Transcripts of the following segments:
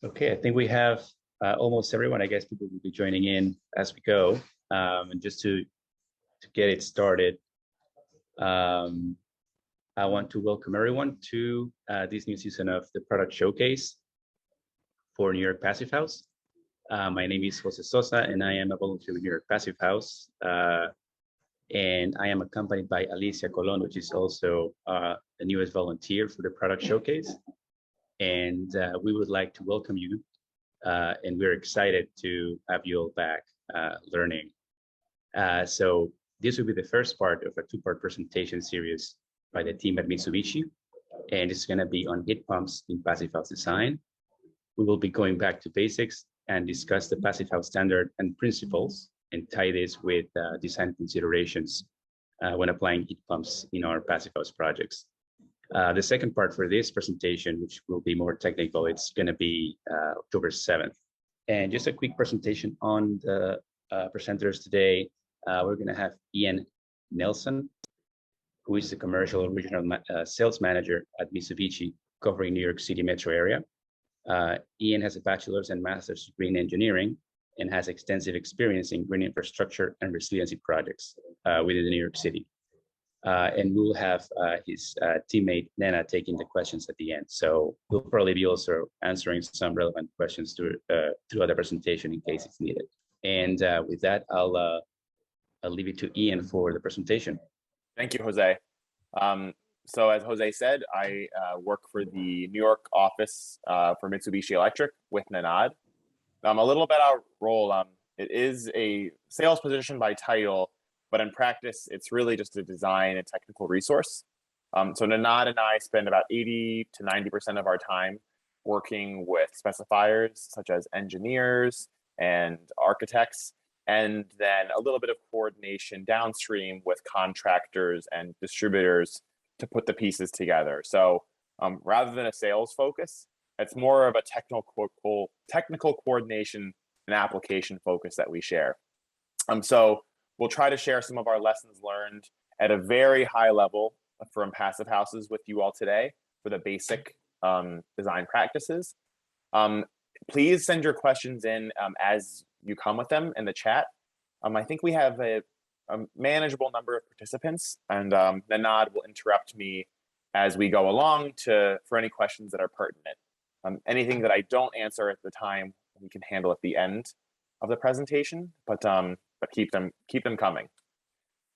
Okay, I think we have almost everyone. I guess people will be joining in as we go. And just to get it started, I want to welcome everyone to this new season of the Product Showcase for New York Passive House. My name is Jose Sosa, and I am a volunteer with New York Passive House. And I am accompanied by Alicia Colon, which is also the newest volunteer for the Product Showcase. And we would like to welcome you. And we're excited to have you all back learning. So this will be the first part of a two-part presentation series by the team at Mitsubishi. And it's going to be on heat pumps in passive house design. We will be going back to basics and discuss the passive house standard and principles and tie this with design considerations when applying heat pumps in our passive house projects. The second part for this presentation, which will be more technical, it's going to be October 7th. And just a quick presentation on the presenters today. We're going to have Ian Nelson, who is the commercial regional sales manager at Mitsubishi, covering New York City metro area. Ian has a bachelor's and master's degree in engineering and has extensive experience in green infrastructure and resiliency projects within New York City. And we'll have his teammate Nana taking the questions at the end. So we'll probably be also answering some relevant questions throughout the presentation in case it's needed. And with that, I'll leave it to Ian for the presentation. Thank you, Jose. So as Jose said, I work for the New York office for Mitsubishi Electric with Nanad. A little about our role. It is a sales position by title, but in practice, it's really just a design and technical resource. So Nanad and I spend about 80 to 90% of our time working with specifiers such as engineers and architects, and then a little bit of coordination downstream with contractors and distributors to put the pieces together. So rather than a sales focus, it's more of a technical coordination and application focus that we share. So we'll try to share some of our lessons learned at a very high level from passive houses with you all today for the basic design practices. Please send your questions in as you come with them in the chat. I think we have a manageable number of participants, and Nanad will interrupt me as we go along for any questions that are pertinent. Anything that I don't answer at the time, we can handle at the end of the presentation, but keep them coming.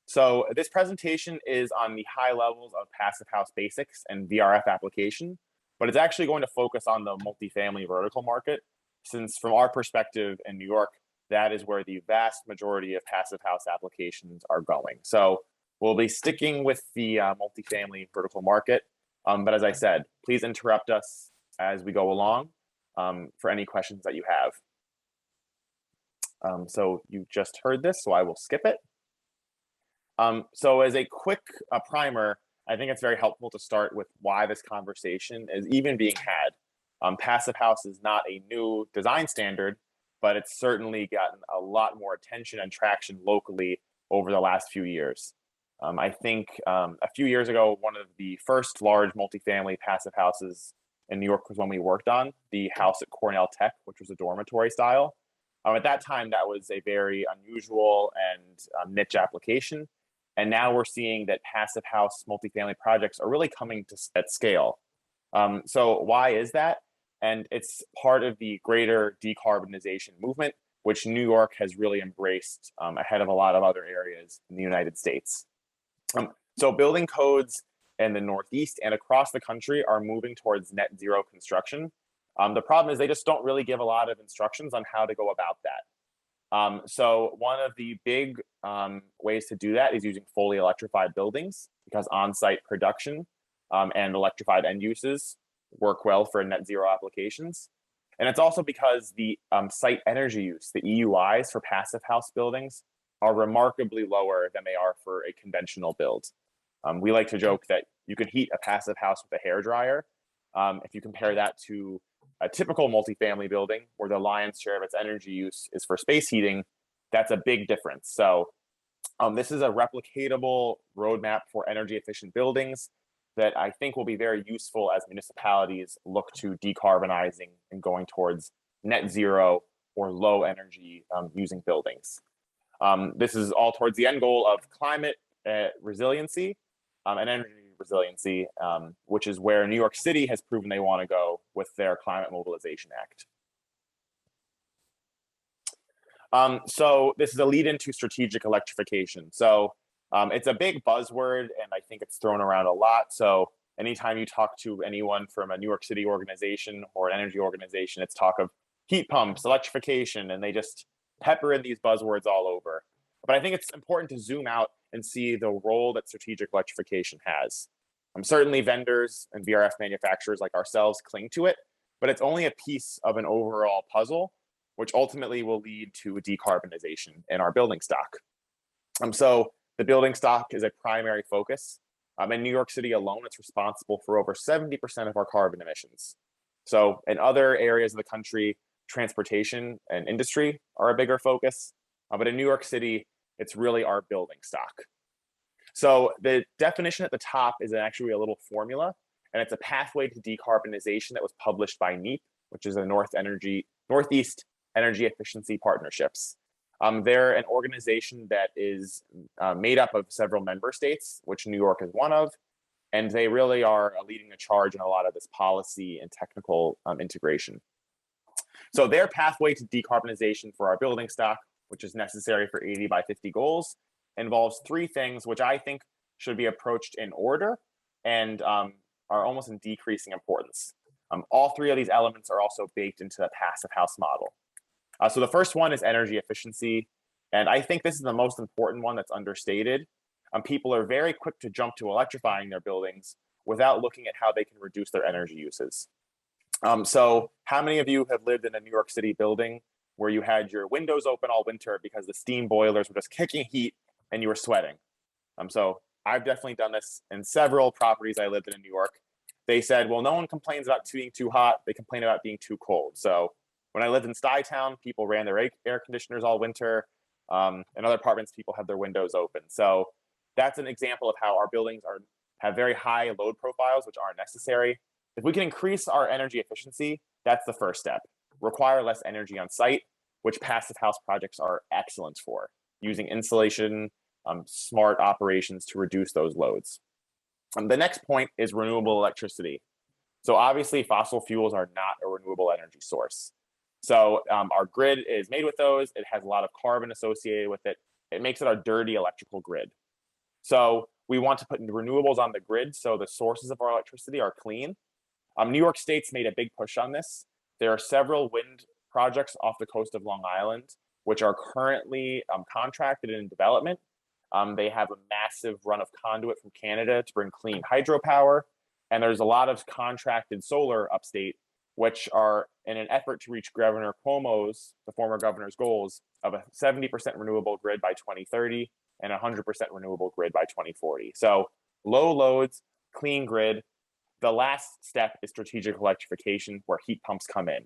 So this presentation is on the high levels of passive house basics and VRF application, but it's actually going to focus on the multifamily vertical market, since from our perspective in New York, that is where the vast majority of passive house applications are going. So we'll be sticking with the multifamily vertical market, but as I said, please interrupt us as we go along for any questions that you have. So you just heard this, so I will skip it. So as a quick primer, I think it's very helpful to start with why this conversation is even being had. Passive house is not a new design standard, but it's certainly gotten a lot more attention and traction locally over the last few years. I think a few years ago, one of the first large multifamily passive houses in New York was one we worked on, the house at Cornell Tech, which was a dormitory style. At that time, that was a very unusual and niche application. And now we're seeing that passive house multifamily projects are really coming at scale. So why is that? And it's part of the greater decarbonization movement, which New York has really embraced ahead of a lot of other areas in the United States. So building codes in the Northeast and across the country are moving towards net zero construction. The problem is they just don't really give a lot of instructions on how to go about that. So one of the big ways to do that is using fully electrified buildings, because on-site production and electrified end uses work well for net zero applications. And it's also because the site energy use, the EUIs for passive house buildings, are remarkably lower than they are for a conventional build. We like to joke that you could heat a passive house with a hairdryer. If you compare that to a typical multifamily building where the lion's share of its energy use is for space heating, that's a big difference. So this is a replicatable roadmap for energy efficient buildings that I think will be very useful as municipalities look to decarbonizing and going towards net zero or low energy using buildings. This is all towards the end goal of climate resiliency and energy resiliency, which is where New York City has proven they want to go with their Climate Mobilization Act. So this is a lead into strategic electrification. So it's a big buzzword, and I think it's thrown around a lot. So anytime you talk to anyone from a New York City organization or an energy organization, it's talk of heat pumps, electrification, and they just pepper in these buzzwords all over. But I think it's important to zoom out and see the role that strategic electrification has. Certainly vendors and VRF manufacturers like ourselves cling to it, but it's only a piece of an overall puzzle, which ultimately will lead to a decarbonization in our building stock. So the building stock is a primary focus. In New York City alone, it's responsible for over 70% of our carbon emissions. So in other areas of the country, transportation and industry are a bigger focus. But in New York City, it's really our building stock. So the definition at the top is actually a little formula, and it's a pathway to decarbonization that was published by NEEP, which is a Northeast Energy Efficiency Partnerships. They're an organization that is made up of several member states, which New York is one of, and they really are leading the charge in a lot of this policy and technical integration. So their pathway to decarbonization for our building stock, which is necessary for 80 by 50 goals, involves three things, which I think should be approached in order and are almost in decreasing importance. All three of these elements are also baked into the passive house model. So the first one is energy efficiency. And I think this is the most important one that's understated. People are very quick to jump to electrifying their buildings without looking at how they can reduce their energy uses. So how many of you have lived in a New York City building where you had your windows open all winter because the steam boilers were just kicking heat and you were sweating? So I've definitely done this in several properties I lived in New York. They said, well, no one complains about being too hot. They complain about being too cold. So when I lived in Stuytown, people ran their air conditioners all winter. In other apartments, people had their windows open. So that's an example of how our buildings have very high load profiles, which aren't necessary. If we can increase our energy efficiency, that's the first step. Require less energy on site, which passive house projects are excellent for, using insulation, smart operations to reduce those loads. The next point is renewable electricity. So obviously fossil fuels are not a renewable energy source. So our grid is made with those. It has a lot of carbon associated with it. It makes it our dirty electrical grid. So we want to put renewables on the grid so the sources of our electricity are clean. New York State's made a big push on this. There are several wind projects off the coast of Long Island, which are currently contracted and in development. They have a massive run of conduit from Canada to bring clean hydropower. And there's a lot of contracted solar upstate, which are in an effort to reach Governor Cuomo's, the former governor's goals of a 70% renewable grid by 2030 and 100% renewable grid by 2040. So low loads, clean grid. The last step is strategic electrification, where heat pumps come in.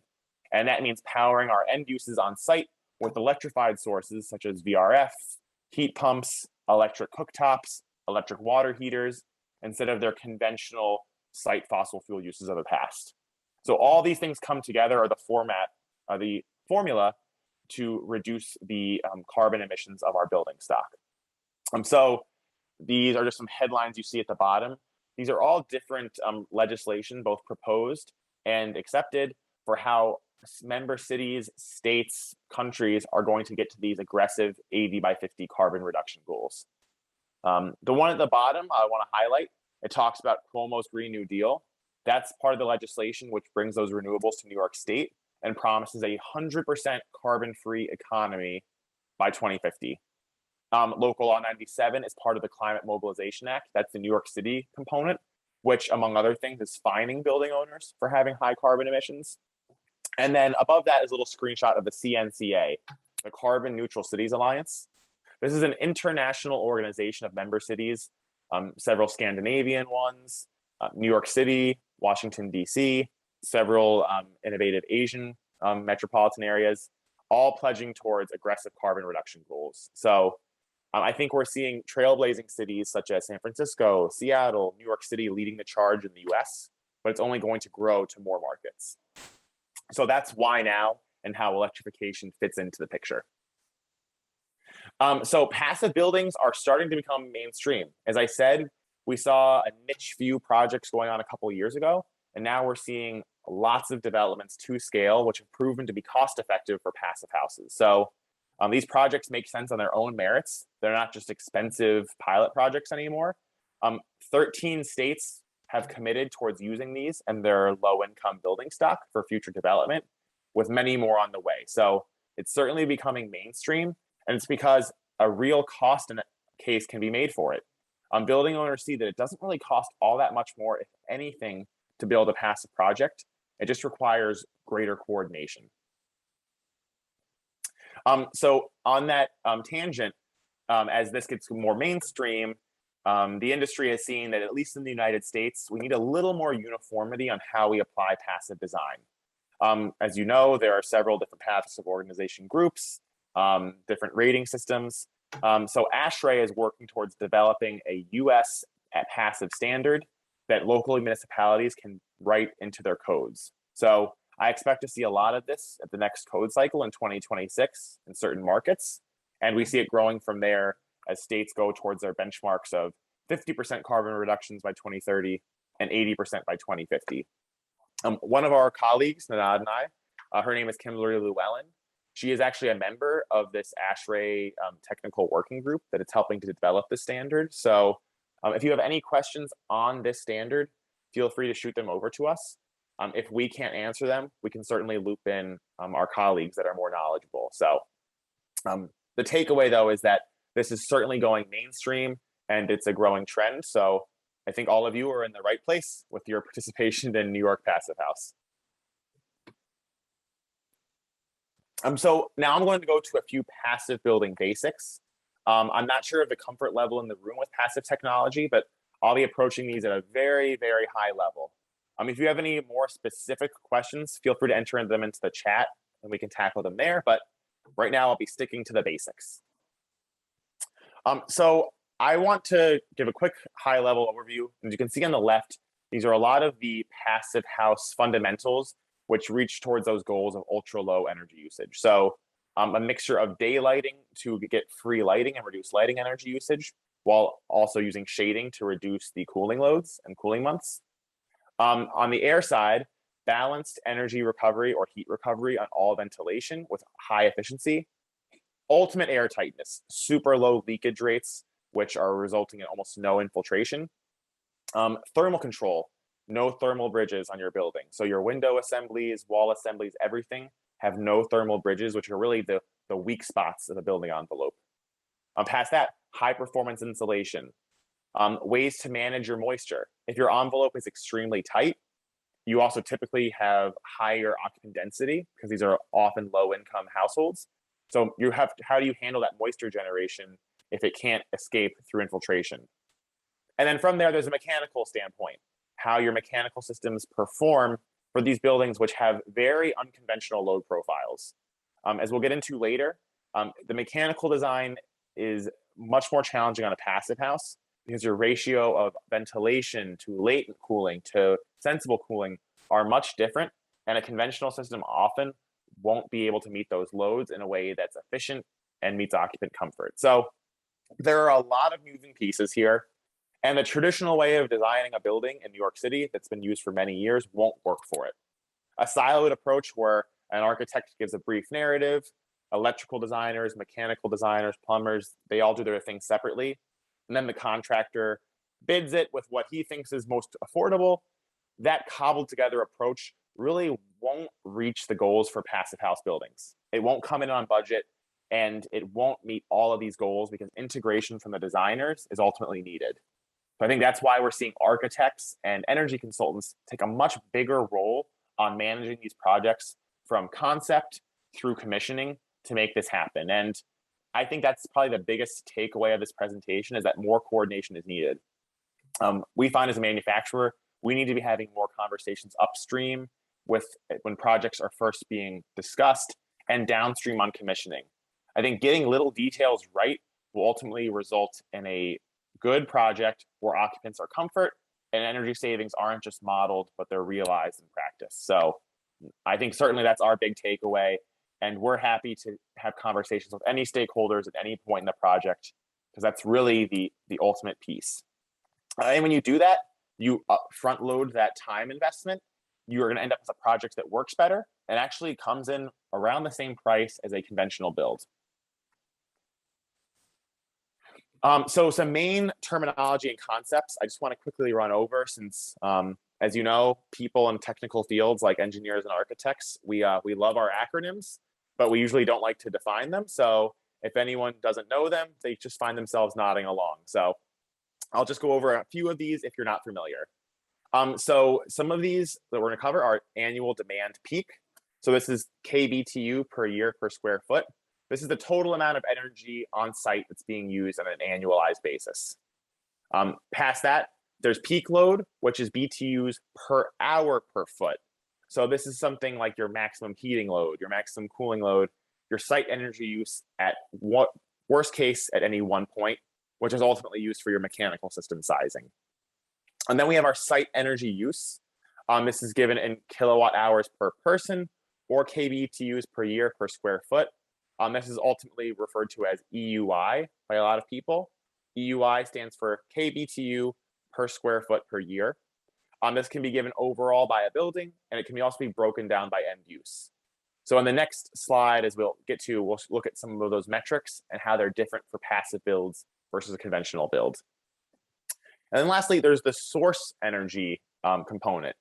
And that means powering our end uses on site with electrified sources such as VRF, heat pumps, electric cooktops, electric water heaters, instead of their conventional site fossil fuel uses of the past. So all these things come together are the formula to reduce the carbon emissions of our building stock. So these are just some headlines you see at the bottom. These are all different legislation, both proposed and accepted, for how member cities, states, countries are going to get to these aggressive 80 by 50 carbon reduction goals. The one at the bottom I want to highlight, it talks about Cuomo's Green New Deal. That's part of the legislation which brings those renewables to New York State and promises a 100% carbon-free economy by 2050. Local Law 97 is part of the Climate Mobilization Act. That's the New York City component, which, among other things, is fining building owners for having high carbon emissions. And then above that is a little screenshot of the CNCA, the Carbon Neutral Cities Alliance. This is an international organization of member cities, several Scandinavian ones, New York City, Washington, D.C., several innovative Asian metropolitan areas, all pledging towards aggressive carbon reduction goals. So I think we're seeing trailblazing cities such as San Francisco, Seattle, New York City leading the charge in the US, but it's only going to grow to more markets. So that's why now and how electrification fits into the picture. So passive buildings are starting to become mainstream. As I said, we saw a niche few projects going on a couple of years ago, and now we're seeing lots of developments to scale, which have proven to be cost effective for passive houses. So these projects make sense on their own merits. They're not just expensive pilot projects anymore. 13 states have committed towards using these and their low-income building stock for future development, with many more on the way. So it's certainly becoming mainstream, and it's because a real cost case can be made for it. Building owners see that it doesn't really cost all that much more, if anything, to build a passive project. It just requires greater coordination. So on that tangent, as this gets more mainstream, the industry has seen that, at least in the United States, we need a little more uniformity on how we apply passive design. As you know, there are several different passive organization groups, different rating systems. So ASHRAE is working towards developing a US passive standard that local municipalities can write into their codes. So I expect to see a lot of this at the next code cycle in 2026 in certain markets. And we see it growing from there as states go towards their benchmarks of 50% carbon reductions by 2030 and 80% by 2050. One of our colleagues, Nanad and I, her name is Kimberly Llewellyn. She is actually a member of this ASHRAE technical working group that is helping to develop the standard. So if you have any questions on this standard, feel free to shoot them over to us. If we can't answer them, we can certainly loop in our colleagues that are more knowledgeable. So the takeaway, though, is that this is certainly going mainstream and it's a growing trend. So I think all of you are in the right place with your participation in New York Passive House. So now I'm going to go to a few passive building basics. I'm not sure of the comfort level in the room with passive technology, but I'll be approaching these at a very, very high level. If you have any more specific questions, feel free to enter them into the chat and we can tackle them there. But right now I'll be sticking to the basics. So I want to give a quick high level overview. As you can see on the left, these are a lot of the passive house fundamentals which reach towards those goals of ultra low energy usage. So a mixture of daylighting to get free lighting and reduce lighting energy usage, while also using shading to reduce the cooling loads and cooling months. On the air side, balanced energy recovery or heat recovery on all ventilation with high efficiency. Ultimate air tightness, super low leakage rates, which are resulting in almost no infiltration. Thermal control, no thermal bridges on your building. So your window assemblies, wall assemblies, everything have no thermal bridges, which are really the weak spots of the building envelope. Past that, high performance insulation. Ways to manage your moisture. If your envelope is extremely tight, you also typically have higher occupant density because these are often low income households. So you have how do you handle that moisture generation if it can't escape through infiltration? And then from there, there's a mechanical standpoint, how your mechanical systems perform for these buildings which have very unconventional load profiles. As we'll get into later, the mechanical design is much more challenging on a passive house because your ratio of ventilation to latent cooling to sensible cooling are much different, and a conventional system often won't be able to meet those loads in a way that's efficient and meets occupant comfort. So there are a lot of moving pieces here, and the traditional way of designing a building in New York City that's been used for many years won't work for it. A siloed approach where an architect gives a brief narrative, electrical designers, mechanical designers, plumbers, they all do their thing separately. And then the contractor bids it with what he thinks is most affordable. That cobbled together approach really won't reach the goals for passive house buildings. It won't come in on budget, and it won't meet all of these goals because integration from the designers is ultimately needed. So I think that's why we're seeing architects and energy consultants take a much bigger role on managing these projects from concept through commissioning to make this happen. And I think that's probably the biggest takeaway of this presentation is that more coordination is needed. We find as a manufacturer, we need to be having more conversations upstream with when projects are first being discussed and downstream on commissioning. I think getting little details right will ultimately result in a good project where occupants are comfort and energy savings aren't just modeled, but they're realized in practice. So I think certainly that's our big takeaway. And we're happy to have conversations with any stakeholders at any point in the project, because that's really the ultimate piece. And when you do that, you front load that time investment, you're going to end up with a project that works better and actually comes in around the same price as a conventional build. So some main terminology and concepts I just want to quickly run over, since as you know, people in technical fields like engineers and architects, we love our acronyms, but we usually don't like to define them. So if anyone doesn't know them, they just find themselves nodding along. So I'll just go over a few of these if you're not familiar. So some of these that we're going to cover are annual demand peak. So this is kBTU per year per square foot. This is the total amount of energy on site that's being used on an annualized basis. Past that, there's peak load, which is BTUs per hour per foot. So this is something like your maximum heating load, your maximum cooling load, your site energy use at what worst case at any one point, which is ultimately used for your mechanical system sizing. And then we have our site energy use. This is given in kilowatt hours per person or kBTUs per year per square foot. This is ultimately referred to as EUI by a lot of people. EUI stands for kBTU per square foot per year. This can be given overall by a building, and it can also be broken down by end use. So in the next slide, as we'll get to, we'll look at some of those metrics and how they're different for passive builds versus a conventional build. And then lastly, there's the source energy component.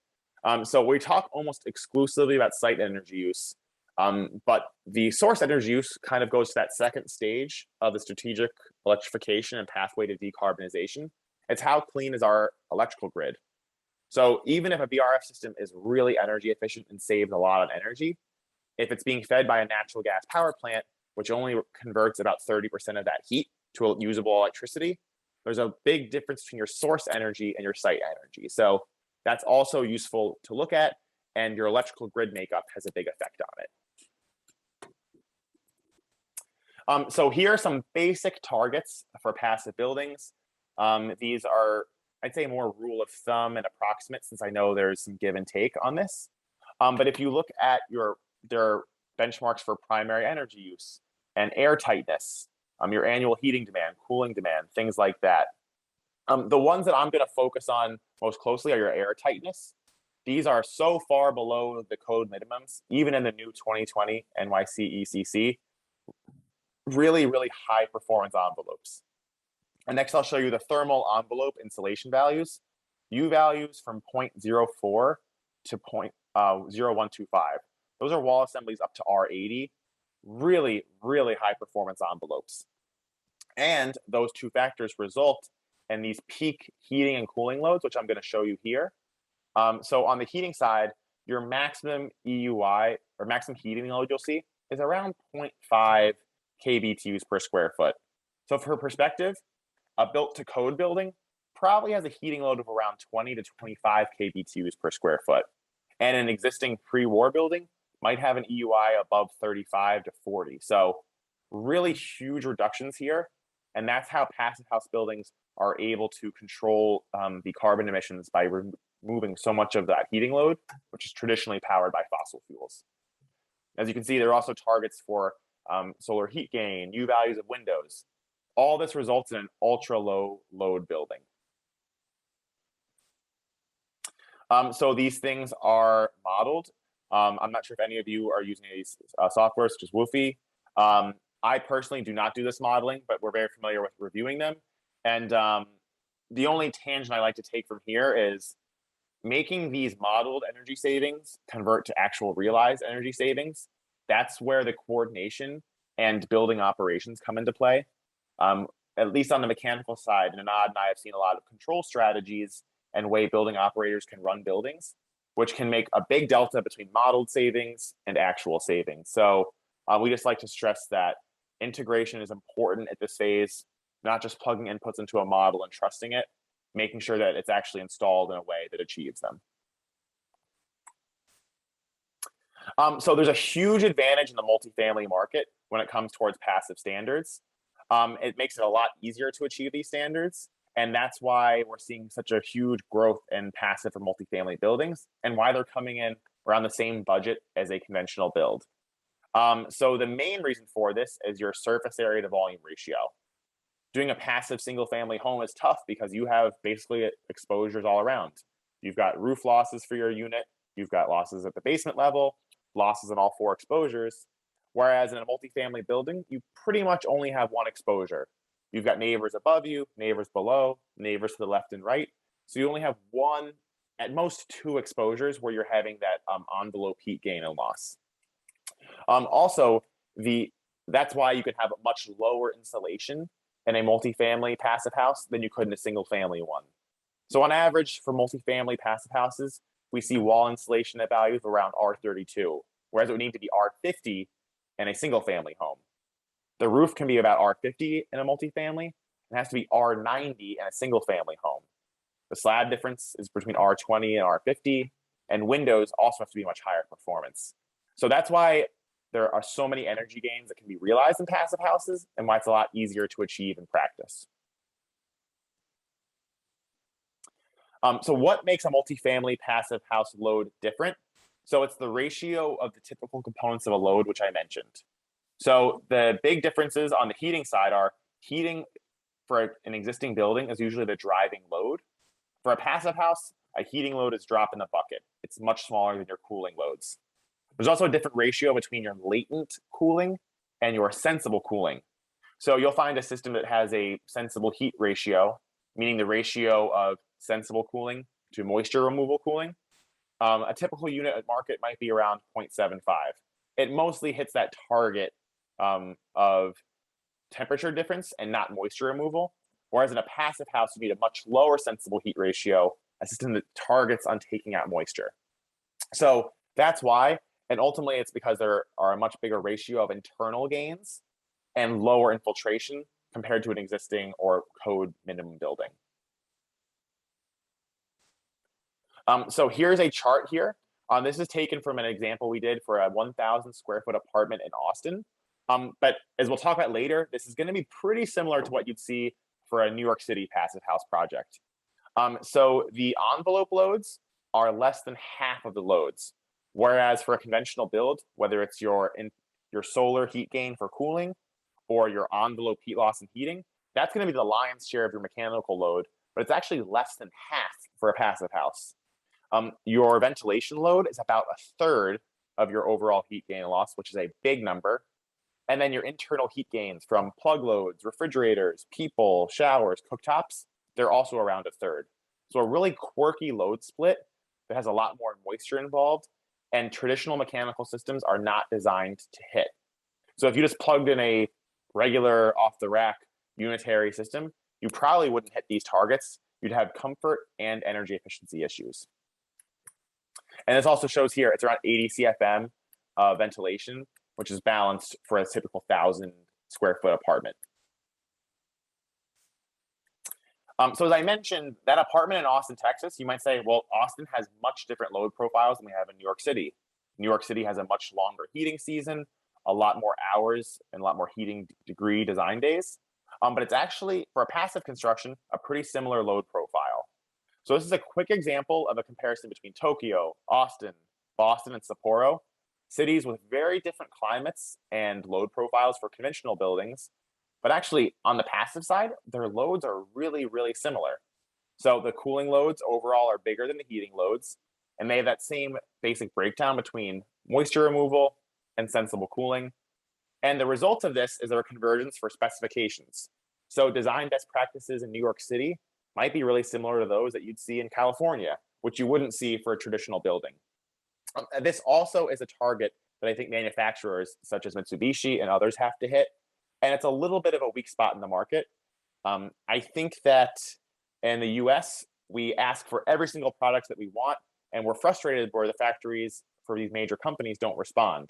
So we talk almost exclusively about site energy use, but the source energy use kind of goes to that second stage of the strategic electrification and pathway to decarbonization. It's how clean is our electrical grid. So even if a VRF system is really energy efficient and saves a lot of energy, if it's being fed by a natural gas power plant, which only converts about 30% of that heat to usable electricity, there's a big difference between your source energy and your site energy. So that's also useful to look at, and your electrical grid makeup has a big effect on it. So here are some basic targets for passive buildings. These are, I'd say, more rule of thumb and approximate, since I know there's some give and take on this. But if you look at their benchmarks for primary energy use and air tightness, your annual heating demand, cooling demand, things like that. The ones that I'm going to focus on most closely are your air tightness. These are so far below the code minimums, even in the new 2020 NYC ECC. Really, really high performance envelopes. And next, I'll show you the thermal envelope insulation values. U values from 0.04 to 0.0125. Those are wall assemblies up to R80. Really, really high performance envelopes. And those two factors result in these peak heating and cooling loads, which I'm going to show you here. So on the heating side, your maximum EUI, or maximum heating load you'll see, is around 0.5 kBTUs per square foot. So for perspective, a built to code building probably has a heating load of around 20 to 25 kBTUs per square foot. And an existing pre-war building might have an EUI above 35 to 40. So really huge reductions here. And that's how passive house buildings are able to control the carbon emissions by removing so much of that heating load, which is traditionally powered by fossil fuels. As you can see, there are also targets for solar heat gain, U values of windows. All this results in an ultra low load building. So these things are modeled. I'm not sure if any of you are using these software such as Woofy. I personally do not do this modeling, but we're very familiar with reviewing them. And the only tangent I like to take from here is making these modeled energy savings convert to actual realized energy savings. That's where the coordination and building operations come into play. At least on the mechanical side, Nanad and I have seen a lot of control strategies and way building operators can run buildings, which can make a big delta between modeled savings and actual savings. So we just like to stress that integration is important at this phase, not just plugging inputs into a model and trusting it, making sure that it's actually installed in a way that achieves them. So there's a huge advantage in the multifamily market when it comes towards passive standards. it makes it a lot easier to achieve these standards. And that's why we're seeing such a huge growth in passive for multifamily buildings and why they're coming in around the same budget as a conventional build. So the main reason for this is your surface area to volume ratio. Doing a passive single family home is tough because you have basically exposures all around. You've got roof losses for your unit, you've got losses at the basement level, losses in all 4 exposures. Whereas in a multifamily building, you pretty much only have one exposure. You've got neighbors above you, neighbors below, neighbors to the left and right. So you only have one, at most 2 exposures where you're having that envelope heat gain and loss. Also, that's why you could have a much lower insulation in a multifamily passive house than you could in a single family one. So on average, for multifamily passive houses, we see wall insulation at values of around R32, whereas it would need to be R50 in a single family home. The roof can be about R50 in a multifamily. It has to be R90 in a single family home. The slab difference is between R20 and R50, and windows also have to be much higher performance. So that's why there are so many energy gains that can be realized in passive houses and why it's a lot easier to achieve in practice. So what makes a multifamily passive house load different? So it's the ratio of the typical components of a load, which I mentioned. So the big differences on the heating side are heating for an existing building is usually the driving load. For a passive house, a heating load is drop in the bucket. It's much smaller than your cooling loads. There's also a different ratio between your latent cooling and your sensible cooling. So you'll find a system that has a sensible heat ratio, meaning the ratio of sensible cooling to moisture removal cooling. A typical unit at market might be around 0.75. It mostly hits that target of temperature difference and not moisture removal. Whereas in a passive house, you need a much lower sensible heat ratio, a system that targets on taking out moisture. So that's why, and ultimately it's because there are a much bigger ratio of internal gains and lower infiltration compared to an existing or code minimum building. So here's a chart here. This is taken from an example we did for a 1,000 square foot apartment in Austin. But as we'll talk about later, this is going to be pretty similar to what you'd see for a New York City passive house project. So the envelope loads are less than half of the loads, whereas for a conventional build, whether it's your solar heat gain for cooling or your envelope heat loss and heating, that's going to be the lion's share of your mechanical load, but it's actually less than half for a passive house. Your ventilation load is about a third of your overall heat gain and loss, which is a big number. And then your internal heat gains from plug loads, refrigerators, people, showers, cooktops, they're also around a third. So a really quirky load split that has a lot more moisture involved, and traditional mechanical systems are not designed to hit. So if you just plugged in a regular off-the-rack unitary system, you probably wouldn't hit these targets. You'd have comfort and energy efficiency issues. And this also shows here, it's around 80 CFM ventilation, which is balanced for a typical 1,000 square foot apartment. So as I mentioned, that apartment in Austin, Texas, you might say, well, Austin has much different load profiles than we have in New York City. New York City has a much longer heating season, a lot more hours, and a lot more heating degree design days. But it's actually, for a passive construction, a pretty similar load profile. So this is a quick example of a comparison between Tokyo, Austin, Boston, and Sapporo, cities with very different climates and load profiles for conventional buildings. But actually, on the passive side, their loads are really, really similar. So the cooling loads overall are bigger than the heating loads, and they have that same basic breakdown between moisture removal and sensible cooling. And the result of this is there are convergence for specifications. So design best practices in New York City might be really similar to those that you'd see in California, which you wouldn't see for a traditional building. This also is a target that I think manufacturers such as Mitsubishi and others have to hit. And it's a little bit of a weak spot in the market. I think that in the US, we ask for every single product that we want, and we're frustrated where the factories for these major companies don't respond.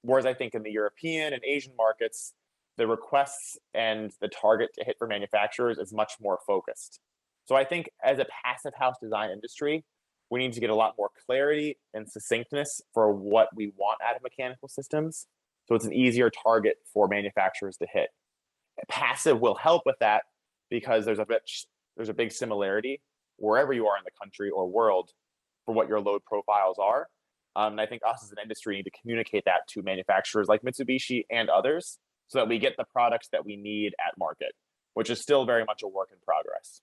Whereas I think in the European and Asian markets, the requests and the target to hit for manufacturers is much more focused. So I think as a passive house design industry, we need to get a lot more clarity and succinctness for what we want out of mechanical systems. So it's an easier target for manufacturers to hit. Passive will help with that because there's a big similarity wherever you are in the country or world for what your load profiles are. And I think us as an industry need to communicate that to manufacturers like Mitsubishi and others so that we get the products that we need at market, which is still very much a work in progress.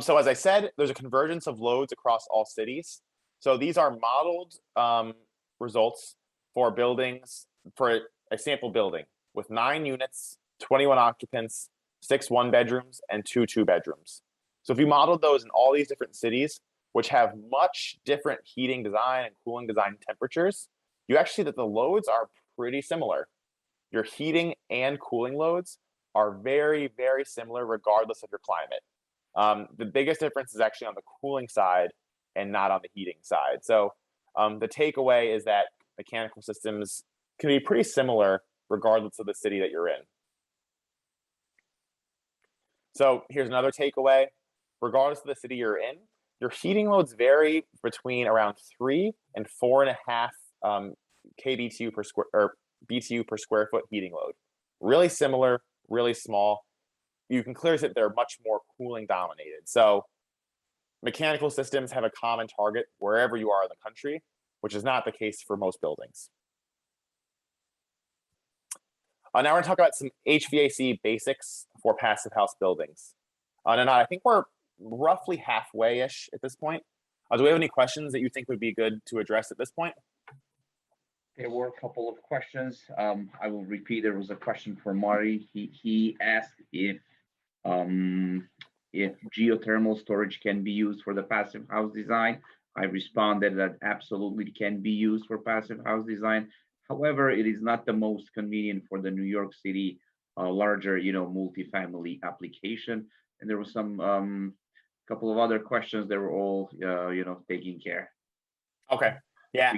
So as I said, there's a convergence of loads across all cities. So these are modeled results for buildings, for a sample building with 9 units, 21 occupants, 6 one-bedrooms, and 2 two-bedrooms. So if you modeled those in all these different cities, which have much different heating design and cooling design temperatures, you actually see that the loads are pretty similar. Your heating and cooling loads are very, very similar regardless of your climate. The biggest difference is actually on the cooling side and not on the heating side. So the takeaway is that mechanical systems can be pretty similar regardless of the city that you're in. So here's another takeaway. Regardless of the city you're in, your heating loads vary between around 3 and 4.5 kBTU per square or BTU per square foot heating load. Really similar, really small. You can clearly see that they're much more cooling dominated. So mechanical systems have a common target wherever you are in the country, which is not the case for most buildings. Now we're going to talk about some HVAC basics for passive house buildings. Nanad, I think we're roughly halfway-ish at this point. Do we have any questions that you think would be good to address at this point? There were a couple of questions. I will repeat. There was a question for Marty. He asked if geothermal storage can be used for the passive house design. I responded that absolutely can be used for passive house design. However, it is not the most convenient for the New York City larger, multifamily application. And there was some couple of other questions that were all, taken care. Okay. Yeah.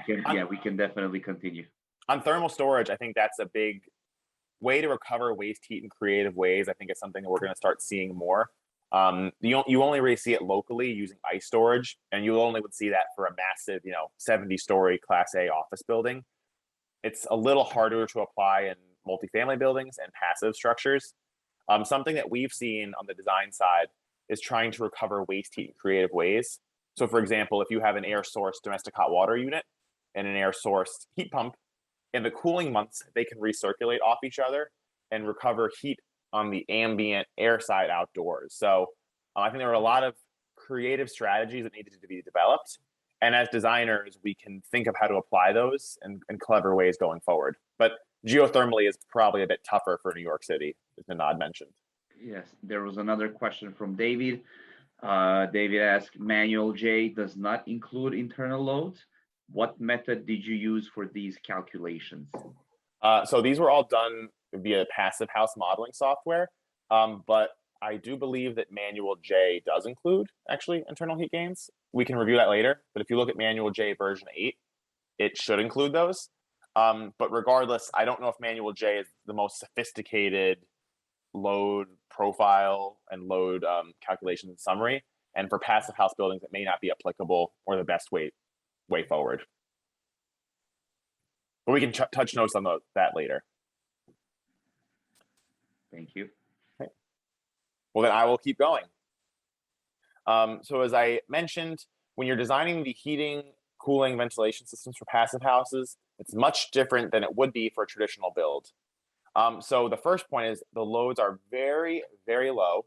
We can definitely continue. On thermal storage, I think that's a big way to recover waste heat in creative ways. I think it's something that we're going to start seeing more. You only really see it locally using ice storage, and you only would see that for a massive, 70-story Class A office building. It's a little harder to apply in multifamily buildings and passive structures. Something that we've seen on the design side is trying to recover waste heat in creative ways. So for example, if you have an air source domestic hot water unit and an air source heat pump, in the cooling months, they can recirculate off each other and recover heat on the ambient air side outdoors. So I think there are a lot of creative strategies that needed to be developed. And as designers, we can think of how to apply those in clever ways going forward. But geothermally is probably a bit tougher for New York City, as Nanad mentioned. Yes, there was another question from David. David asked, manual J does not include internal loads. What method did you use for these calculations? So these were all done via passive house modeling software, but I do believe that manual J does include actually internal heat gains. We can review that later, but if you look at manual J version 8, it should include those. But regardless, I don't know if manual J is the most sophisticated load profile and load calculation and summary. And for passive house buildings, it may not be applicable or the best way forward. But we can touch notes on that later. Thank you. Okay. Well, then I will keep going. So as I mentioned, when you're designing the heating, cooling, ventilation systems for passive houses, it's much different than it would be for a traditional build. So the first point is the loads are very, very low.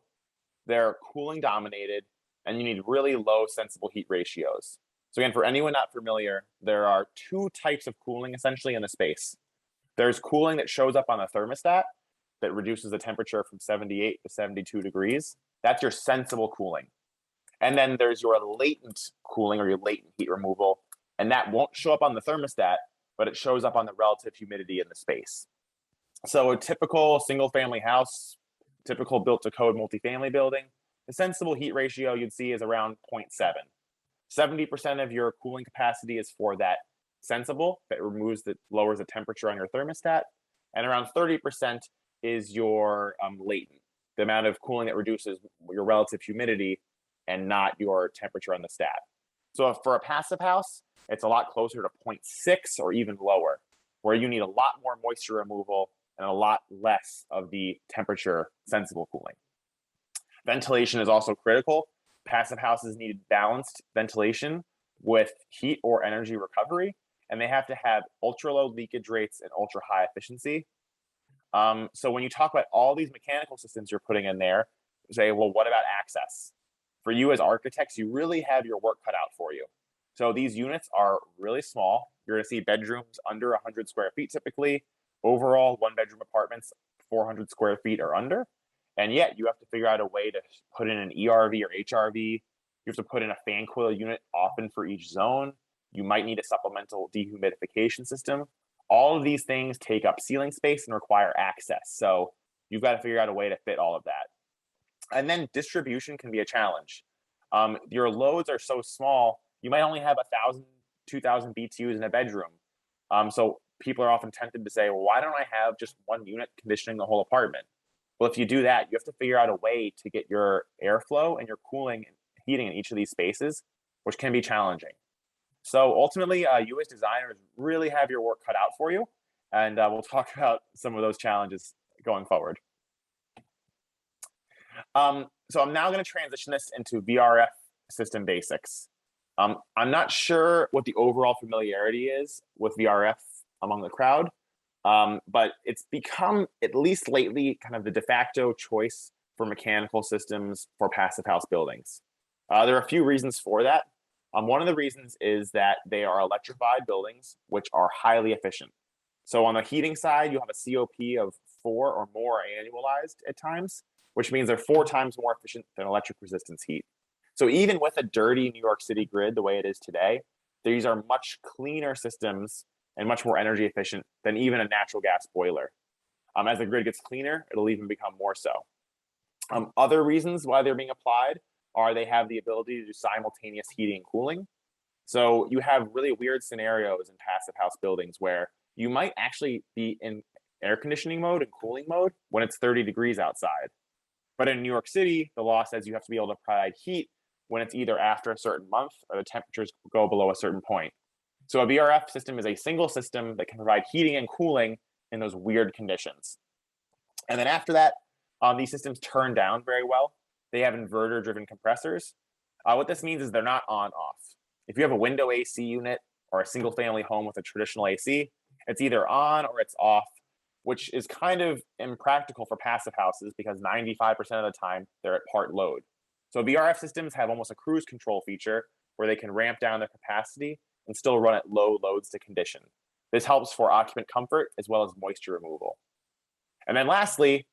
They're cooling dominated, and you need really low sensible heat ratios. So again, for anyone not familiar, there are 2 types of cooling essentially in a space. There's cooling that shows up on the thermostat that reduces the temperature from 78 to 72 degrees. That's your sensible cooling. And then there's your latent cooling or your latent heat removal. And that won't show up on the thermostat, but it shows up on the relative humidity in the space. So a typical single family house, typical built to code multifamily building, the sensible heat ratio you'd see is around 0.7. 70% of your cooling capacity is for that sensible that lowers the temperature on your thermostat. And around 30% is your latent, the amount of cooling that reduces your relative humidity and not your temperature on the stat. So for a passive house, it's a lot closer to 0.6 or even lower, where you need a lot more moisture removal and a lot less of the temperature sensible cooling. Ventilation is also critical. Passive houses need balanced ventilation with heat or energy recovery, and they have to have ultra low leakage rates and ultra high efficiency. So when you talk about all these mechanical systems you're putting in there, say, well, what about access? For you as architects, you really have your work cut out for you. So these units are really small. You're gonna see bedrooms under 100 square feet typically. Overall, one bedroom apartments, 400 square feet or under. And yet you have to figure out a way to put in an ERV or HRV. You have to put in a fan coil unit often for each zone. You might need a supplemental dehumidification system. All of these things take up ceiling space and require access. So you've got to figure out a way to fit all of that. And then distribution can be a challenge. Your loads are so small, you might only have 1,000, 2,000 BTUs in a bedroom. So people are often tempted to say, well, why don't I have just one unit conditioning the whole apartment? Well, if you do that, you have to figure out a way to get your airflow and your cooling and heating in each of these spaces, which can be challenging. So ultimately, you as designers really have your work cut out for you. And we'll talk about some of those challenges going forward. So I'm now going to transition this into VRF system basics. I'm not sure what the overall familiarity is with VRF among the crowd, but it's become, at least lately, kind of the de facto choice for mechanical systems for passive house buildings. There are a few reasons for that. One of the reasons is that they are electrified buildings, which are highly efficient. So on the heating side, you have a COP of 4 or more annualized at times, which means they're 4 times more efficient than electric resistance heat. So even with a dirty New York City grid the way it is today, these are much cleaner systems and much more energy efficient than even a natural gas boiler. As the grid gets cleaner, it'll even become more so. Other reasons why they're being applied are they have the ability to do simultaneous heating and cooling. So you have really weird scenarios in passive house buildings where you might actually be in air conditioning mode and cooling mode when it's 30 degrees outside. But in New York City, the law says you have to be able to provide heat when it's either after a certain month or the temperatures go below a certain point. So a VRF system is a single system that can provide heating and cooling in those weird conditions. And then after that, these systems turn down very well. They have inverter-driven compressors. What this means is they're not on-off. If you have a window AC unit or a single-family home with a traditional AC, it's either on or it's off, which is kind of impractical for passive houses because 95% of the time they're at part load. So VRF systems have almost a cruise control feature where they can ramp down their capacity and still run at low loads to condition. This helps for occupant comfort as well as moisture removal. And then lastly,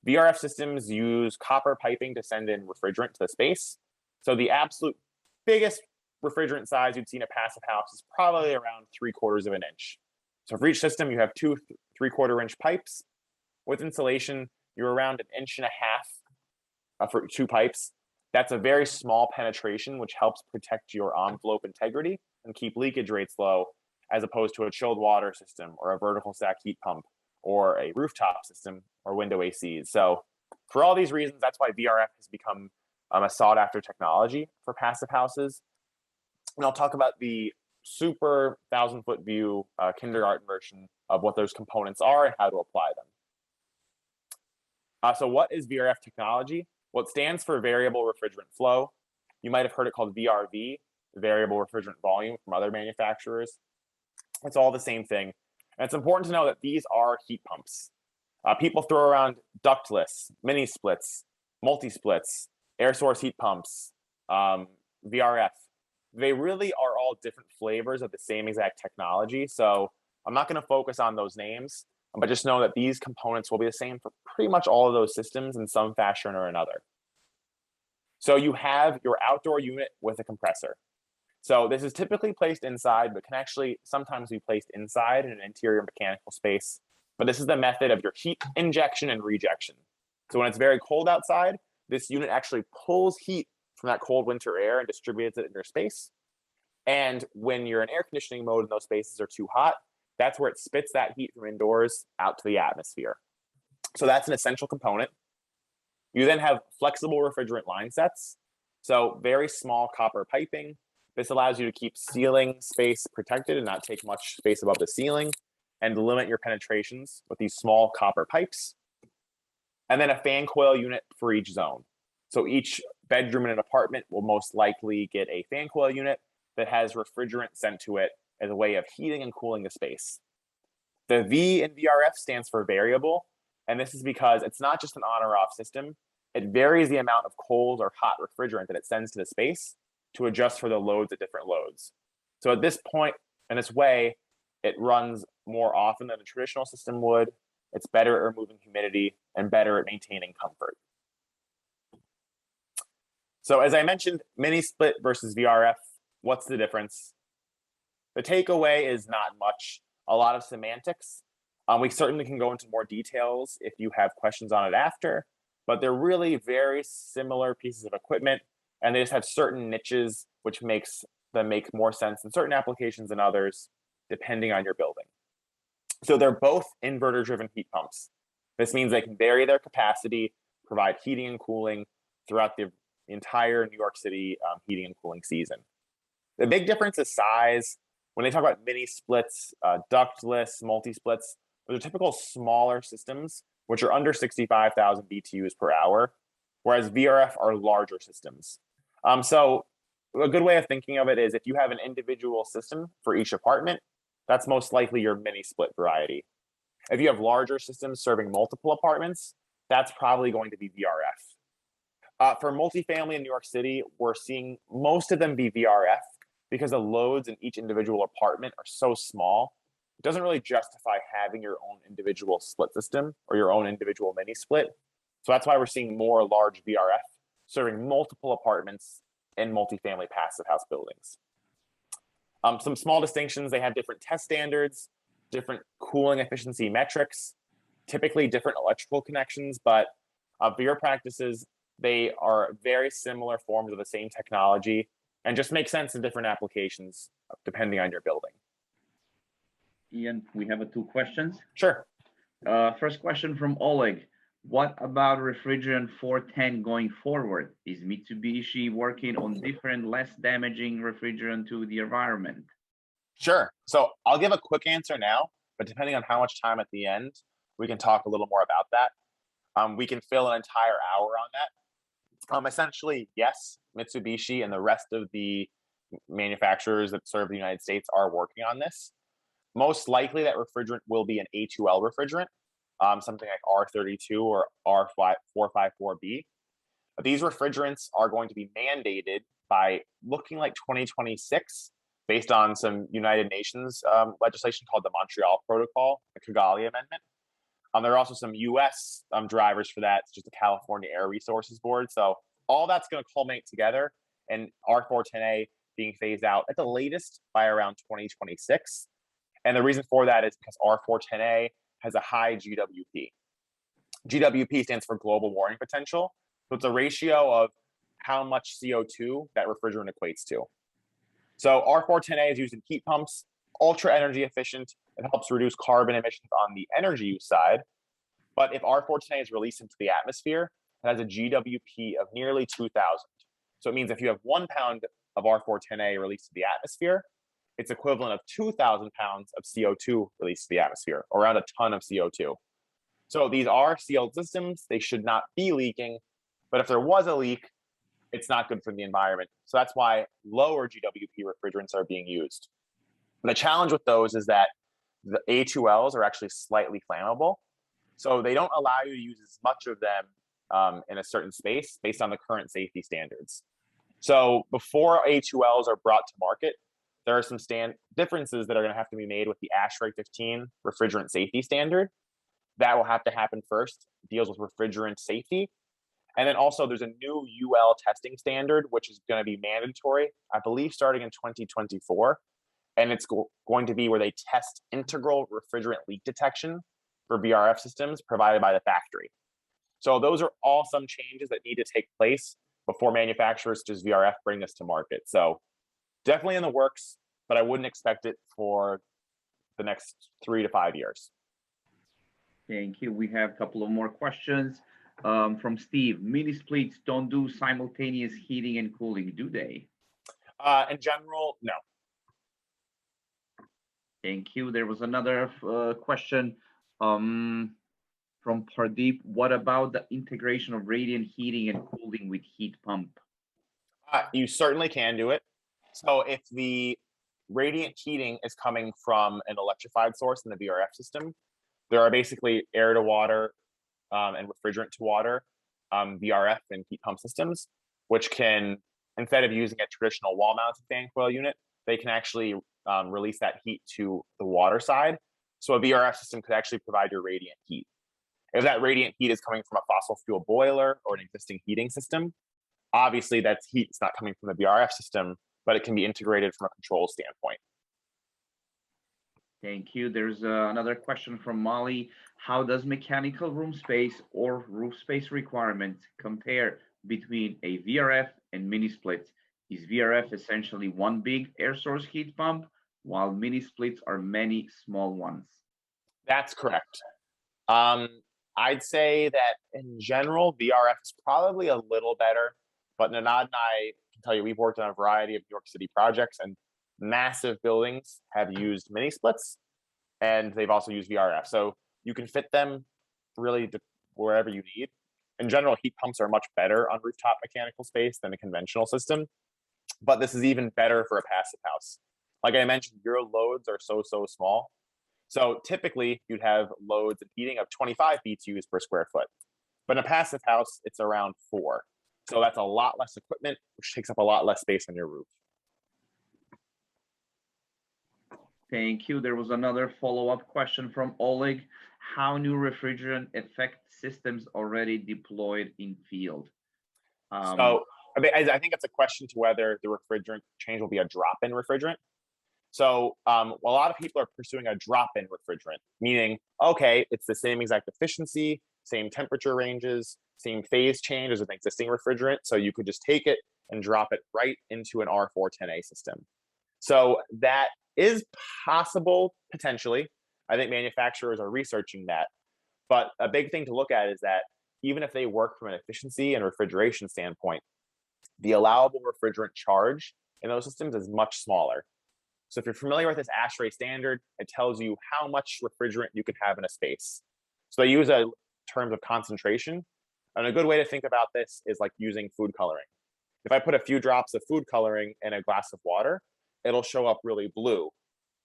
VRF systems use copper piping to send in refrigerant to the space. So the absolute biggest refrigerant size you'd see in a passive house is probably around 3/4 of an inch. So for each system, you have 2 3/4 inch pipes. With insulation, you're around 1.5 inches for 2 pipes. That's a very small penetration, which helps protect your envelope integrity and keep leakage rates low, as opposed to a chilled water system or a vertical stack heat pump or a rooftop system or window ACs. So for all these reasons, that's why VRF has become a sought after technology for passive houses. And I'll talk about the super 1,000-foot view kindergarten version of what those components are and how to apply them. So what is VRF technology? Well, it stands for variable refrigerant flow. You might have heard it called VRV, variable refrigerant volume, from other manufacturers. It's all the same thing. And it's important to know that these are heat pumps. People throw around ductless, mini splits, multi-splits, air source heat pumps, VRF. They really are all different flavors of the same exact technology. So I'm not going to focus on those names, but just know that these components will be the same for pretty much all of those systems in some fashion or another. So you have your outdoor unit with a compressor. So this is typically placed inside, but can actually sometimes be placed inside in an interior mechanical space. But this is the method of your heat injection and rejection. So when it's very cold outside, this unit actually pulls heat from that cold winter air and distributes it in your space. And when you're in air conditioning mode and those spaces are too hot, that's where it spits that heat from indoors out to the atmosphere. So that's an essential component. You then have flexible refrigerant line sets. So very small copper piping. This allows you to keep ceiling space protected and not take much space above the ceiling. and limit your penetrations with these small copper pipes. And then a fan coil unit for each zone. So each bedroom in an apartment will most likely get a fan coil unit that has refrigerant sent to it as a way of heating and cooling the space. The V in VRF stands for variable, and this is because it's not just an on or off system. It varies the amount of cold or hot refrigerant that it sends to the space to adjust for the loads at different loads. So at this point, in this way, it runs more often than a traditional system would. It's better at removing humidity and better at maintaining comfort. So as I mentioned, mini split versus VRF, what's the difference? The takeaway is not much, a lot of semantics. We certainly can go into more details if you have questions on it after, but they're really very similar pieces of equipment, and they just have certain niches which makes them make more sense in certain applications than others, depending on your building. So they're both inverter-driven heat pumps. This means they can vary their capacity, provide heating and cooling throughout the entire New York City heating and cooling season. The big difference is size. When they talk about mini splits, ductless, multi-splits, those are typical smaller systems, which are under 65,000 BTUs per hour, whereas VRF are larger systems. So a good way of thinking of it is if you have an individual system for each apartment, that's most likely your mini split variety. If you have larger systems serving multiple apartments, that's probably going to be VRF. For multifamily in New York City, we're seeing most of them be VRF because the loads in each individual apartment are so small. It doesn't really justify having your own individual split system or your own individual mini split. So that's why we're seeing more large VRF serving multiple apartments in multifamily passive house buildings. Some small distinctions, they have different test standards, different cooling efficiency metrics, typically different electrical connections, but for your practices, they are very similar forms of the same technology and just make sense in different applications depending on your building. Ian, we have 2 questions. Sure. First question from Oleg. What about refrigerant 410 going forward? Is Mitsubishi working on different, less damaging refrigerant to the environment? Sure. So I'll give a quick answer now, but depending on how much time at the end, we can talk a little more about that. We can fill an entire hour on that. Essentially, yes, Mitsubishi and the rest of the manufacturers that serve the United States are working on this. Most likely that refrigerant will be an A2L refrigerant, something like R32 or R454B. These refrigerants are going to be mandated by looking like 2026 based on some United Nations legislation called the Montreal Protocol, the Kigali Amendment. There are also some US drivers for that, such as the California Air Resources Board. So all that's going to culminate together and R410A being phased out at the latest by around 2026. And the reason for that is because R410A has a high GWP. GWP stands for global warming potential. So it's a ratio of how much CO2 that refrigerant equates to. So R410A is used in heat pumps, ultra energy efficient. It helps reduce carbon emissions on the energy use side. But if R410A is released into the atmosphere, it has a GWP of nearly 2,000. So it means if you have 1 pound of R410A released to the atmosphere, it's equivalent of 2,000 pounds of CO2 released to the atmosphere, or around a ton of CO2. So these are sealed systems. They should not be leaking. But if there was a leak, it's not good for the environment. So that's why lower GWP refrigerants are being used. And the challenge with those is that the A2Ls are actually slightly flammable. So they don't allow you to use as much of them in a certain space based on the current safety standards. So before A2Ls are brought to market, there are some differences that are going to have to be made with the ASHRAE 15 refrigerant safety standard. That will have to happen first. It deals with refrigerant safety. And then also there's a new UL testing standard, which is going to be mandatory, I believe, starting in 2024. And it's going to be where they test integral refrigerant leak detection for VRF systems provided by the factory. So those are all some changes that need to take place before manufacturers such as VRF bring this to market. So definitely in the works, but I wouldn't expect it for the next 3 to 5 years. Thank you. We have a couple of more questions from Steve. Mini splits don't do simultaneous heating and cooling, do they? In general, no. Thank you. There was another question from Pardeep. What about the integration of radiant heating and cooling with heat pump? You certainly can do it. So if the radiant heating is coming from an electrified source in the VRF system, there are basically air to water and refrigerant to water VRF and heat pump systems, which can, instead of using a traditional wall mounted fan coil unit, they can actually release that heat to the water side. So a VRF system could actually provide your radiant heat. If that radiant heat is coming from a fossil fuel boiler or an existing heating system, obviously that's heat is not coming from the VRF system, but it can be integrated from a control standpoint. Thank you. There's another question from Molly. How does mechanical room space or roof space requirements compare between a VRF and mini splits? Is VRF essentially one big air source heat pump, while mini splits are many small ones? That's correct. I'd say that in general, VRF is probably a little better, but Nanad and I can tell you we've worked on a variety of New York City projects, and massive buildings have used mini splits, and they've also used VRF. So you can fit them really to wherever you need. In general, heat pumps are much better on rooftop mechanical space than a conventional system, but this is even better for a passive house. Like I mentioned, your loads are so small. So typically you'd have loads and heating of 25 BTUs per square foot, but in a passive house, it's around 4. So that's a lot less equipment, which takes up a lot less space on your roof. Thank you. There was another follow-up question from Oleg. How new refrigerant affect systems already deployed in field? So I mean, I think it's a question to whether the refrigerant change will be a drop-in refrigerant. So a lot of people are pursuing a drop-in refrigerant, meaning, okay, it's the same exact efficiency, same temperature ranges, same phase change as an existing refrigerant. So you could just take it and drop it right into an R410A system. So that is possible, potentially. I think manufacturers are researching that. But a big thing to look at is that even if they work from an efficiency and refrigeration standpoint, the allowable refrigerant charge in those systems is much smaller. So if you're familiar with this ASHRAE standard, it tells you how much refrigerant you can have in a space. So they use a terms of concentration. And a good way to think about this is like using food coloring. If I put a few drops of food coloring in a glass of water, it'll show up really blue.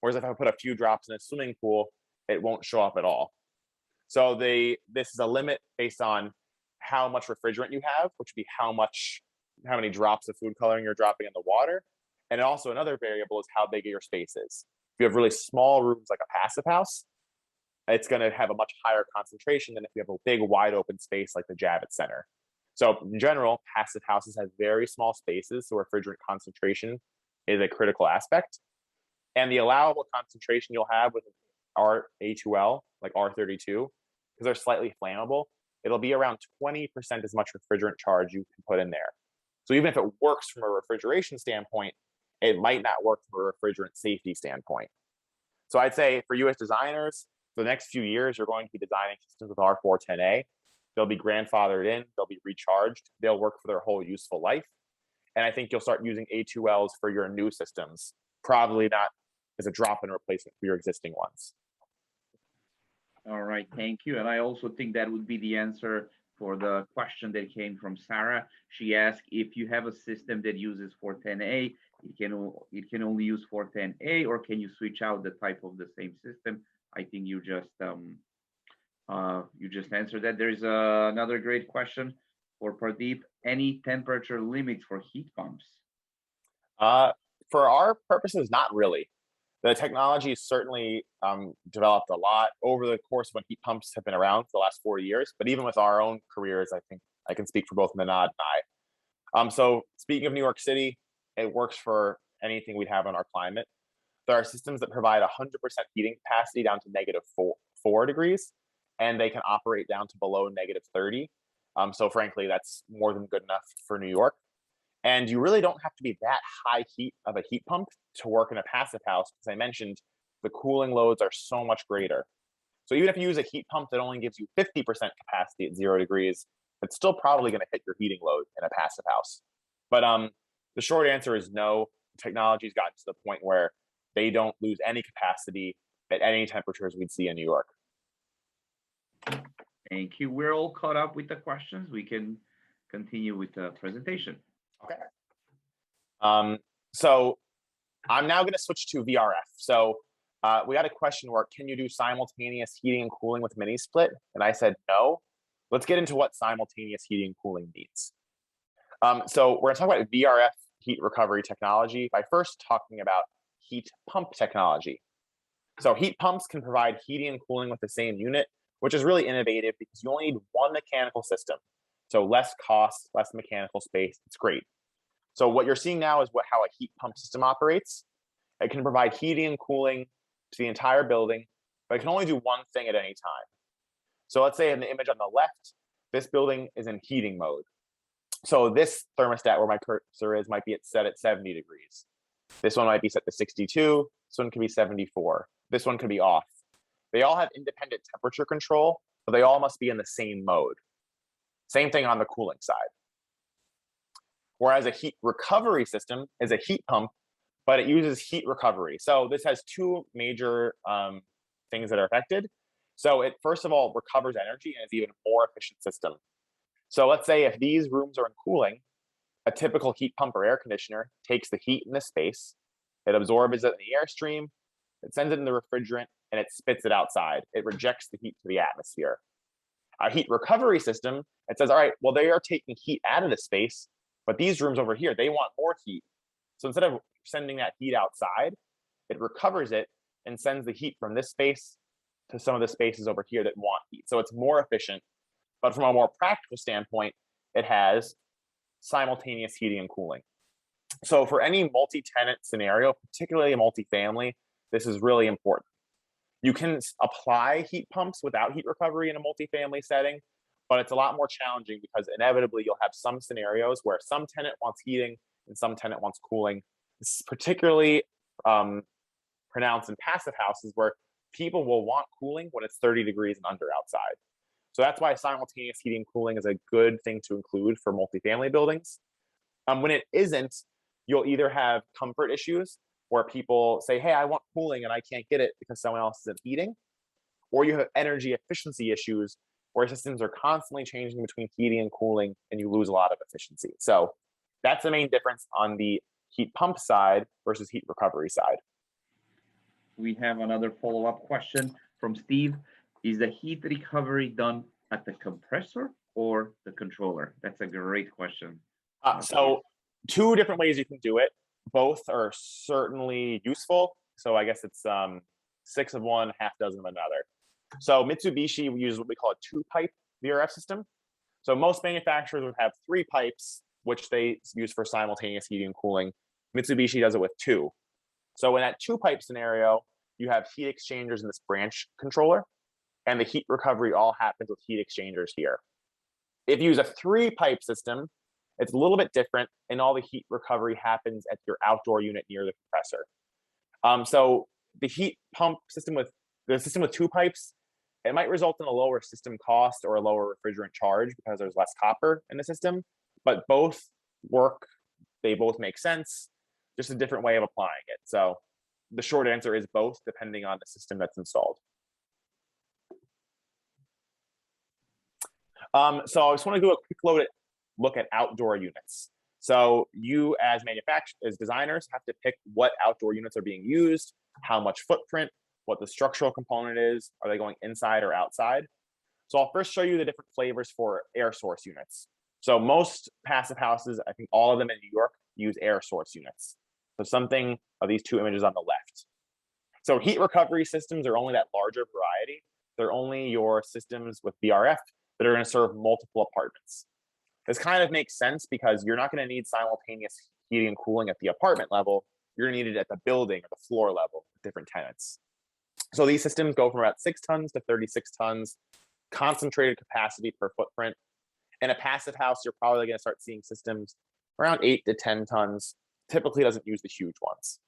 Whereas if I put a few drops in a swimming pool, it won't show up at all. So this is a limit based on how much refrigerant you have, which would be how many drops of food coloring you're dropping in the water. And also another variable is how big your space is. If you have really small rooms like a passive house, it's going to have a much higher concentration than if you have a big wide open space like the Javits Center. So in general, passive houses have very small spaces, so refrigerant concentration is a critical aspect. And the allowable concentration you'll have with A2L, like R32, because they're slightly flammable, it'll be around 20% as much refrigerant charge you can put in there. So even if it works from a refrigeration standpoint, it might not work from a refrigerant safety standpoint. So I'd say for US designers, for the next few years, you're going to be designing systems with R410A. They'll be grandfathered in, they'll be recharged, they'll work for their whole useful life. And I think you'll start using A2Ls for your new systems, probably not as a drop-in replacement for your existing ones. All right, thank you. And I also think that would be the answer for the question that came from Sarah. She asked if you have a system that uses 410A, it can only use 410A, or can you switch out the type of the same system? I think you just answered that. There's another great question for Pradeep. Any temperature limits for heat pumps? For our purposes, not really. The technology has certainly developed a lot over the course when heat pumps have been around for the last 40 years. But even with our own careers, I think I can speak for both Nanad and I. So speaking of New York City, it works for anything we'd have on our climate. There are systems that provide 100% heating capacity down to -4 degrees, and they can operate down to below -30. So frankly, that's more than good enough for New York. And you really don't have to be that high heat of a heat pump to work in a passive house. As I mentioned, the cooling loads are so much greater. So even if you use a heat pump that only gives you 50% capacity at 0 degrees, it's still probably going to hit your heating load in a passive house. But the short answer is no. Technology's gotten to the point where they don't lose any capacity at any temperatures we'd see in New York. Thank you. We're all caught up with the questions. We can continue with the presentation. Okay. So I'm now going to switch to VRF. So we got a question where, can you do simultaneous heating and cooling with mini split? And I said no. Let's get into what simultaneous heating and cooling means. So we're going to talk about VRF heat recovery technology by first talking about heat pump technology. So heat pumps can provide heating and cooling with the same unit, which is really innovative because you only need one mechanical system. So less cost, less mechanical space. It's great. So what you're seeing now is how a heat pump system operates. It can provide heating and cooling to the entire building, but it can only do one thing at any time. So let's say in the image on the left, this building is in heating mode. So this thermostat where my cursor is might be set at 70 degrees. This one might be set to 62. This one can be 74. This one could be off. They all have independent temperature control, but they all must be in the same mode. Same thing on the cooling side. Whereas a heat recovery system is a heat pump, but it uses heat recovery. So this has two major things that are affected. So it, first of all, recovers energy and is even more efficient system. So let's say if these rooms are in cooling, a typical heat pump or air conditioner takes the heat in the space, it absorbs it in the airstream, it sends it in the refrigerant, and it spits it outside. It rejects the heat to the atmosphere. A heat recovery system, it says, all right, well, they are taking heat out of the space, but these rooms over here, they want more heat. So instead of sending that heat outside, it recovers it and sends the heat from this space to some of the spaces over here that want heat. So it's more efficient. But from a more practical standpoint, it has simultaneous heating and cooling. So for any multi-tenant scenario, particularly a multifamily, this is really important. You can apply heat pumps without heat recovery in a multifamily setting, but it's a lot more challenging because inevitably you'll have some scenarios where some tenant wants heating and some tenant wants cooling. This is particularly pronounced in passive houses where people will want cooling when it's 30 degrees and under outside. So that's why simultaneous heating and cooling is a good thing to include for multifamily buildings. When it isn't, you'll either have comfort issues where people say, hey, I want cooling and I can't get it because someone else isn't heating, or you have energy efficiency issues where systems are constantly changing between heating and cooling and you lose a lot of efficiency. So that's the main difference on the heat pump side versus heat recovery side. We have another follow-up question from Steve. Is the heat recovery done at the compressor or the controller? That's a great question. So two different ways you can do it. Both are certainly useful. So I guess it's 6 of one, half dozen of another. So Mitsubishi uses what we call a 2-pipe VRF system. So most manufacturers would have 3 pipes, which they use for simultaneous heating and cooling. Mitsubishi does it with 2. So in that 2-pipe scenario, you have heat exchangers in this branch controller, and the heat recovery all happens with heat exchangers here. If you use a 3-pipe system, it's a little bit different, and all the heat recovery happens at your outdoor unit near the compressor. So the heat pump system with 2 pipes, it might result in a lower system cost or a lower refrigerant charge because there's less copper in the system, but both work, they both make sense, just a different way of applying it. So the short answer is both, depending on the system that's installed. So I just want to do a quick look at outdoor units. So you as designers have to pick what outdoor units are being used, how much footprint, what the structural component is, are they going inside or outside? So I'll first show you the different flavors for air source units. So most passive houses, I think all of them in New York, use air source units. So something of these 2 images on the left. So heat recovery systems are only that larger variety. They're only your systems with VRF that are going to serve multiple apartments. This kind of makes sense because you're not going to need simultaneous heating and cooling at the apartment level. You're going to need it at the building or the floor level with different tenants. So these systems go from about 6 tons to 36 tons, concentrated capacity per footprint. In a passive house, you're probably going to start seeing systems around 8 to 10 tons. Typically doesn't use the huge ones.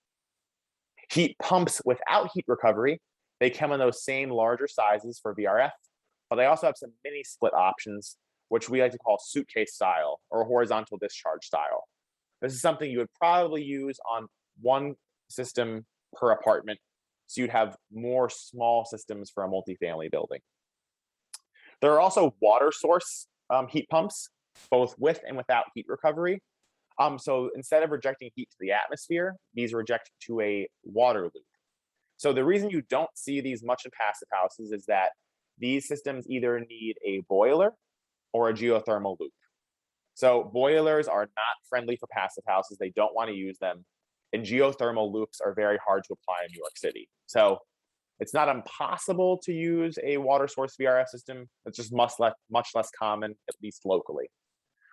Heat pumps without heat recovery, they come in those same larger sizes for VRF, but they also have some mini split options, which we like to call suitcase style or horizontal discharge style. This is something you would probably use on one system per apartment. So you'd have more small systems for a multifamily building. There are also water source heat pumps, both with and without heat recovery. So instead of rejecting heat to the atmosphere, these reject to a water loop. So the reason you don't see these much in passive houses is that these systems either need a boiler or a geothermal loop. So boilers are not friendly for passive houses. They don't want to use them. And geothermal loops are very hard to apply in New York City. So it's not impossible to use a water source VRF system. It's just much less common, at least locally.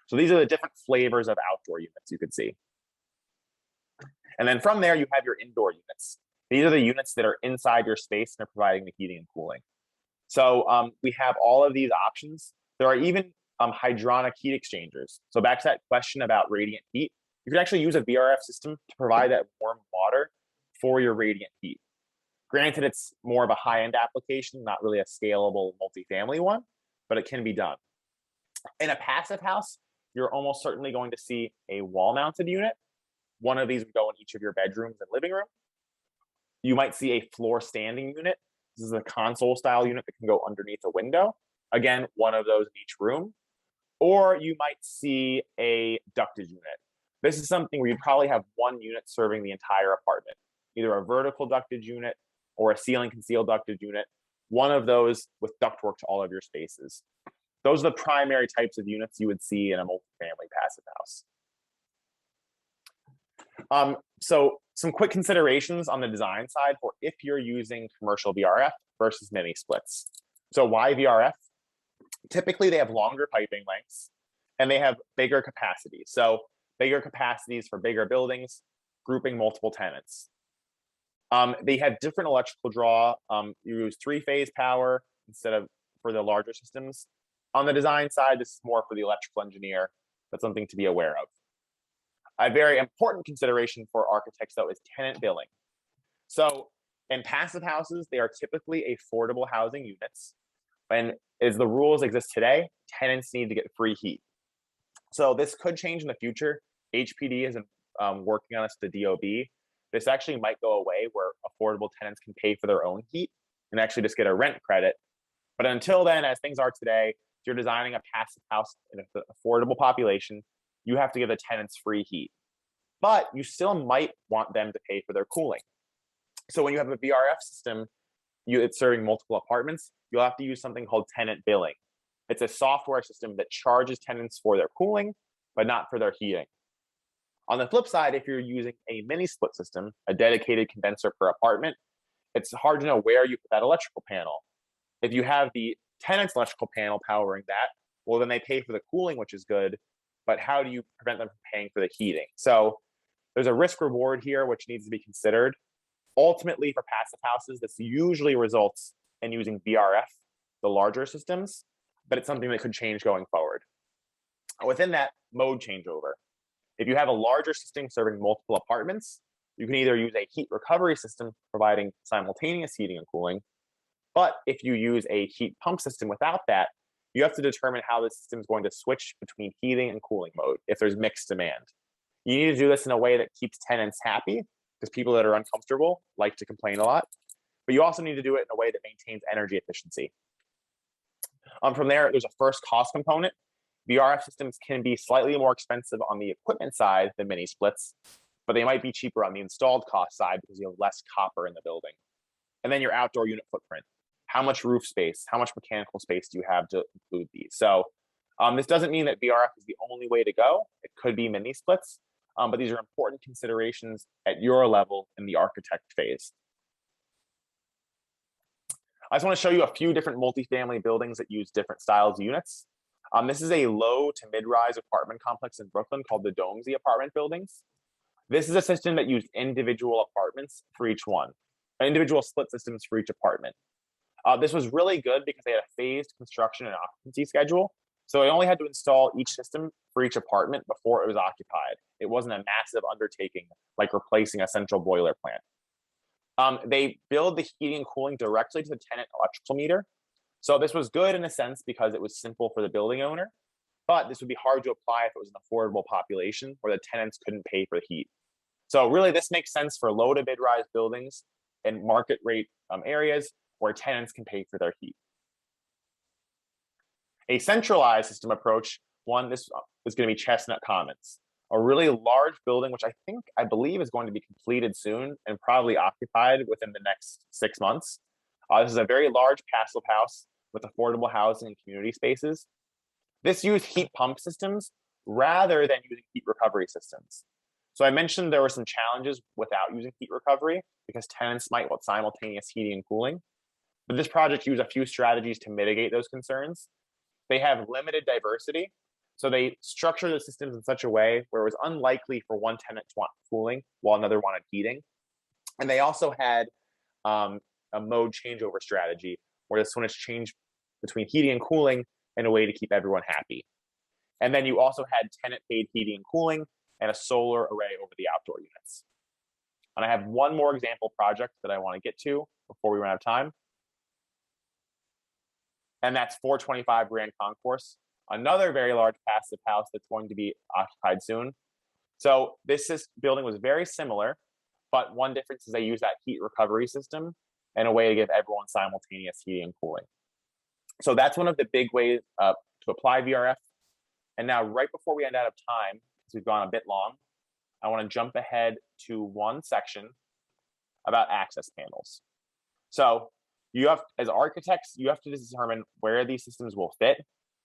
So these are the different flavors of outdoor units you could see. And then from there, you have your indoor units. These are the units that are inside your space and are providing the heating and cooling. So we have all of these options. There are even hydronic heat exchangers. So back to that question about radiant heat, you can actually use a VRF system to provide that warm water for your radiant heat. Granted, it's more of a high-end application, not really a scalable multifamily one, but it can be done. In a passive house, you're almost certainly going to see a wall-mounted unit. One of these would go in each of your bedrooms and living room. You might see a floor-standing unit. This is a console-style unit that can go underneath a window. Again, one of those in each room. Or you might see a ducted unit. This is something where you probably have one unit serving the entire apartment, either a vertical ducted unit or a ceiling concealed ducted unit, one of those with ductwork to all of your spaces. Those are the primary types of units you would see in a multifamily passive house. So some quick considerations on the design side for if you're using commercial VRF versus mini splits. So why VRF? Typically, they have longer piping lengths and they have bigger capacities. So bigger capacities for bigger buildings, grouping multiple tenants. They have different electrical draw. You use 3-phase power instead of for the larger systems. On the design side, this is more for the electrical engineer. That's something to be aware of. A very important consideration for architects, though, is tenant billing. So in passive houses, they are typically affordable housing units. And as the rules exist today, tenants need to get free heat. So this could change in the future. HPD is working on this with the DOB. This actually might go away where affordable tenants can pay for their own heat and actually just get a rent credit. But until then, as things are today, if you're designing a passive house in an affordable population, you have to give the tenants free heat. But you still might want them to pay for their cooling. So when you have a VRF system, it's serving multiple apartments, you'll have to use something called tenant billing. It's a software system that charges tenants for their cooling, but not for their heating. On the flip side, if you're using a mini split system, a dedicated condenser per apartment, it's hard to know where you put that electrical panel. If you have the tenant's electrical panel powering that, well, then they pay for the cooling, which is good, but how do you prevent them from paying for the heating? So there's a risk reward here, which needs to be considered. Ultimately, for passive houses, this usually results in using VRF, the larger systems, but it's something that could change going forward. Within that, mode changeover. If you have a larger system serving multiple apartments, you can either use a heat recovery system providing simultaneous heating and cooling, but if you use a heat pump system without that, you have to determine how the system is going to switch between heating and cooling mode if there's mixed demand. You need to do this in a way that keeps tenants happy, because people that are uncomfortable like to complain a lot, but you also need to do it in a way that maintains energy efficiency. From there, there's a first cost component. VRF systems can be slightly more expensive on the equipment side than mini splits, but they might be cheaper on the installed cost side because you have less copper in the building. And then your outdoor unit footprint. How much roof space, how much mechanical space do you have to include these? So this doesn't mean that VRF is the only way to go. It could be mini splits, but these are important considerations at your level in the architect phase. I just want to show you a few different multifamily buildings that use different styles of units. This is a low to mid-rise apartment complex in Brooklyn called the Domesy apartment buildings. This is a system that used individual apartments for each one, individual split systems for each apartment. This was really good because they had a phased construction and occupancy schedule. So they only had to install each system for each apartment before it was occupied. It wasn't a massive undertaking like replacing a central boiler plant. They build the heating and cooling directly to the tenant electrical meter. So this was good in a sense because it was simple for the building owner, but this would be hard to apply if it was an affordable population where the tenants couldn't pay for the heat. So really, this makes sense for low to mid-rise buildings and market rate areas where tenants can pay for their heat. A centralized system approach, this is going to be Chestnut Commons, a really large building, which I believe is going to be completed soon and probably occupied within the next 6 months. This is a very large passive house with affordable housing and community spaces. This used heat pump systems rather than using heat recovery systems. So I mentioned there were some challenges without using heat recovery because tenants might want simultaneous heating and cooling. But this project used a few strategies to mitigate those concerns. They have limited diversity. So they structured the systems in such a way where it was unlikely for one tenant to want cooling while another wanted heating. And they also had a mode changeover strategy where this one is changed between heating and cooling in a way to keep everyone happy. And then you also had tenant paid heating and cooling and a solar array over the outdoor units. And I have one more example project that I want to get to before we run out of time. And that's 425 Grand Concourse, another very large passive house that's going to be occupied soon. So this building was very similar, but one difference is they use that heat recovery system and a way to give everyone simultaneous heating and cooling. So that's one of the big ways to apply VRF. And now, right before we end out of time, because we've gone a bit long, I want to jump ahead to one section about access panels. So you have, as architects, you have to determine where these systems will fit.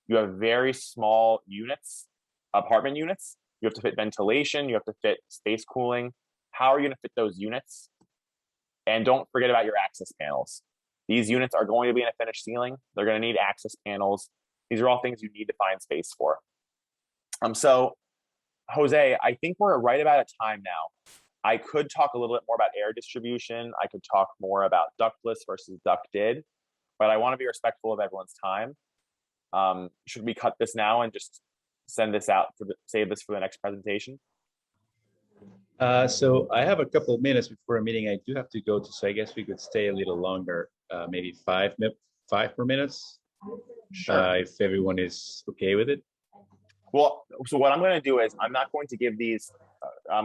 You have very small units, apartment units. You have to fit ventilation. You have to fit space cooling. How are you going to fit those units? And don't forget about your access panels. These units are going to be in a finished ceiling. They're going to need access panels. These are all things you need to find space for. So, Jose, I think we're right about at time now. I could talk a little bit more about air distribution. I could talk more about ductless versus ducted, but I want to be respectful of everyone's time. Should we cut this now and just send this out save this for the next presentation? So I have a couple of minutes before a meeting I do have to go to, so I guess we could stay a little longer, maybe 5 more minutes. Sure. If everyone is okay with it. Well, so what I'm going to do is I'm not going to give these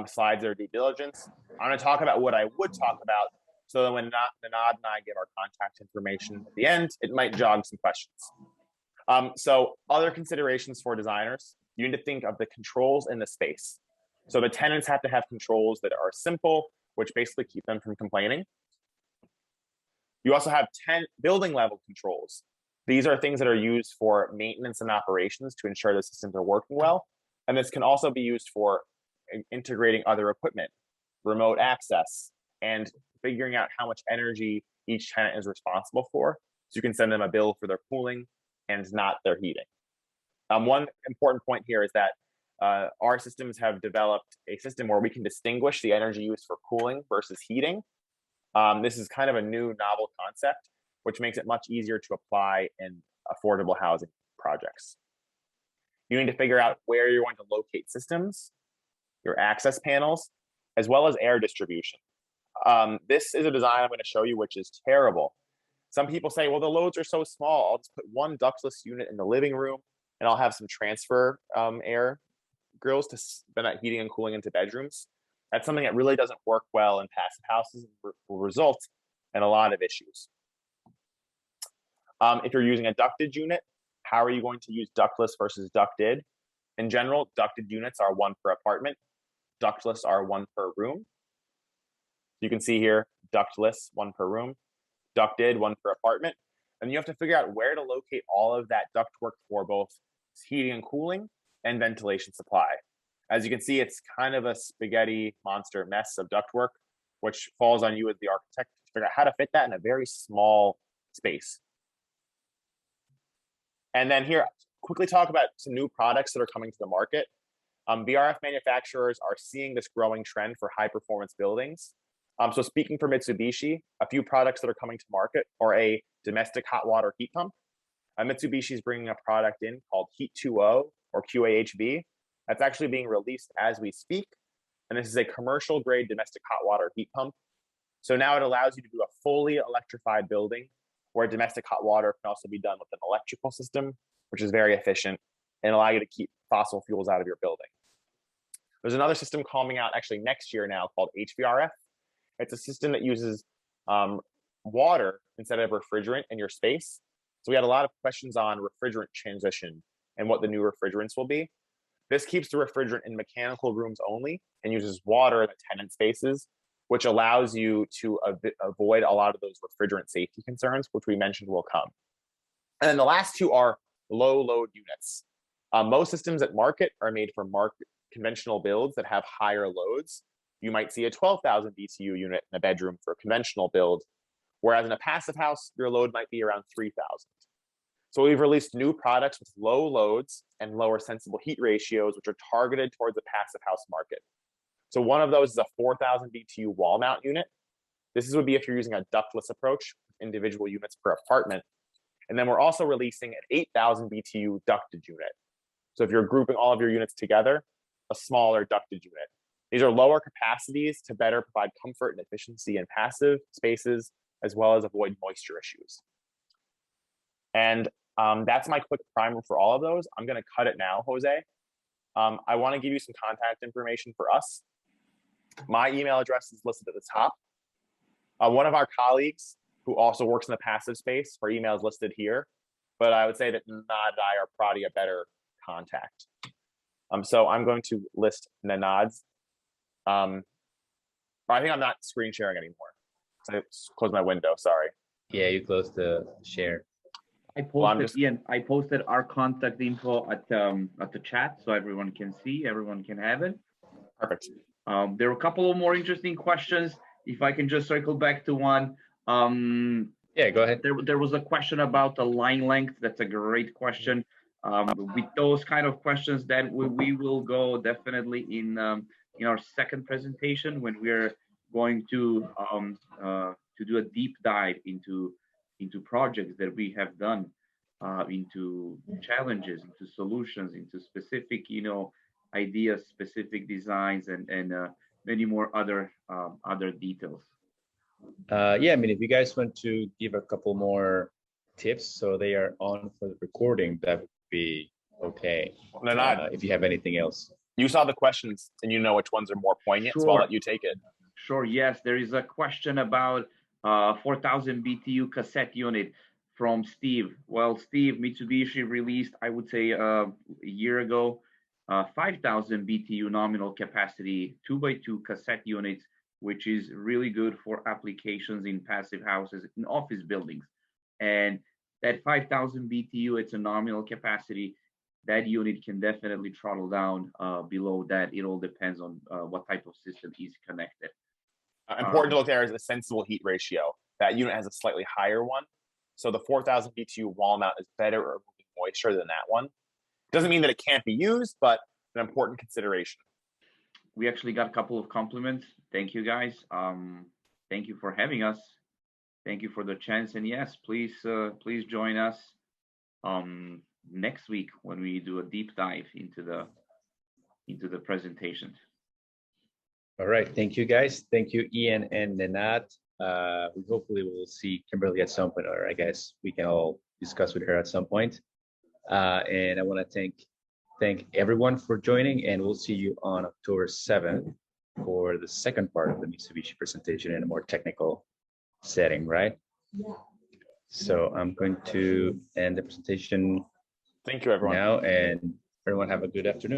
slides their due diligence. I'm going to talk about what I would talk about, so that when Nanad and I give our contact information at the end, it might jog some questions. So other considerations for designers, you need to think of the controls in the space. So the tenants have to have controls that are simple, which basically keep them from complaining. You also have 10 building level controls. These are things that are used for maintenance and operations to ensure the systems are working well. And this can also be used for integrating other equipment, remote access, and figuring out how much energy each tenant is responsible for. So you can send them a bill for their cooling and not their heating. One important point here is that our systems have developed a system where we can distinguish the energy used for cooling versus heating. This is kind of a new novel concept, which makes it much easier to apply in affordable housing projects. You need to figure out where you're going to locate systems, your access panels, as well as air distribution. This is a design I'm going to show you, which is terrible. Some people say, well, the loads are so small. I'll just put one ductless unit in the living room, and I'll have some transfer air grills to send that heating and cooling into bedrooms. That's something that really doesn't work well in passive houses and will result in a lot of issues. If you're using a ducted unit, how are you going to use ductless versus ducted? In general, ducted units are 1 per apartment. Ductless are 1 per room. You can see here, ductless, 1 per room. Ducted, 1 per apartment. And you have to figure out where to locate all of that ductwork for both heating and cooling and ventilation supply. As you can see, it's kind of a spaghetti monster mess of ductwork, which falls on you as the architect to figure out how to fit that in a very small space. And then here, quickly talk about some new products that are coming to the market. VRF manufacturers are seeing this growing trend for high performance buildings. So speaking for Mitsubishi, a few products that are coming to market are a domestic hot water heat pump. Mitsubishi is bringing a product in called Heat 2.0 or QAHV. That's actually being released as we speak. And this is a commercial grade domestic hot water heat pump. So now it allows you to do a fully electrified building where domestic hot water can also be done with an electrical system, which is very efficient and allow you to keep fossil fuels out of your building. There's another system coming out actually next year now called HVRF. It's a system that uses water instead of refrigerant in your space. So we had a lot of questions on refrigerant transition and what the new refrigerants will be. This keeps the refrigerant in mechanical rooms only and uses water in the tenant spaces, which allows you to avoid a lot of those refrigerant safety concerns, which we mentioned will come. And then the last two are low load units. Most systems at market are made for conventional builds that have higher loads. You might see a 12,000 BTU unit in a bedroom for a conventional build, whereas in a passive house, your load might be around 3,000. So we've released new products with low loads and lower sensible heat ratios, which are targeted towards the passive house market. So one of those is a 4,000 BTU wall mount unit. This would be if you're using a ductless approach, individual units per apartment. And then we're also releasing an 8,000 BTU ducted unit. So if you're grouping all of your units together, a smaller ducted unit. These are lower capacities to better provide comfort and efficiency in passive spaces, as well as avoid moisture issues. And that's my quick primer for all of those. I'm going to cut it now, Jose. I want to give you some contact information for us. My email address is listed at the top. One of our colleagues who also works in the passive space, her email is listed here, but I would say that Nanad and I are probably a better contact. So I'm going to list Nanad's. I think I'm not screen sharing anymore. So I closed my window, sorry. Yeah, you closed the share. I posted, Ian, I posted our contact info at the chat so everyone can see, everyone can have it. Perfect. There are a couple of more interesting questions. If I can just circle back to one. Yeah, go ahead. There was a question about the line length. That's a great question. With those kind of questions, that we will go definitely in our second presentation when we're going to do a deep dive into projects that we have done, into challenges, into solutions, into specific ideas, specific designs, and many more other details. Yeah, I mean, if you guys want to give a couple more tips so they are on for the recording, that would be okay. If you have anything else. You saw the questions and you know which ones are more poignant, Sure. So I'll let you take it. Sure, yes. There is a question about 4,000 BTU cassette unit from Steve. Well, Steve, Mitsubishi released, I would say a year ago, 5,000 BTU nominal capacity 2x2 cassette units, which is really good for applications in passive houses, in office buildings. And that 5,000 BTU, it's a nominal capacity. That unit can definitely throttle down below that. It all depends on what type of system is connected. Important to look there is the sensible heat ratio. That unit has a slightly higher one. So the 4,000 BTU wall mount is better at removing moisture than that one. Doesn't mean that it can't be used, but an important consideration. We actually got a couple of compliments. Thank you, guys. Thank you for having us. Thank you for the chance. And yes, please join us next week when we do a deep dive into the presentation. All right, thank you guys. Thank you, Ian and Nanad. We hopefully will see Kimberly at some point, or I guess we can all discuss with her at some point. And I want to thank everyone for joining, and we'll see you on October 7th for the second part of the Mitsubishi presentation in a more technical setting, right? Yeah. So I'm going to end the presentation. Thank you, everyone. Now, and everyone have a good afternoon.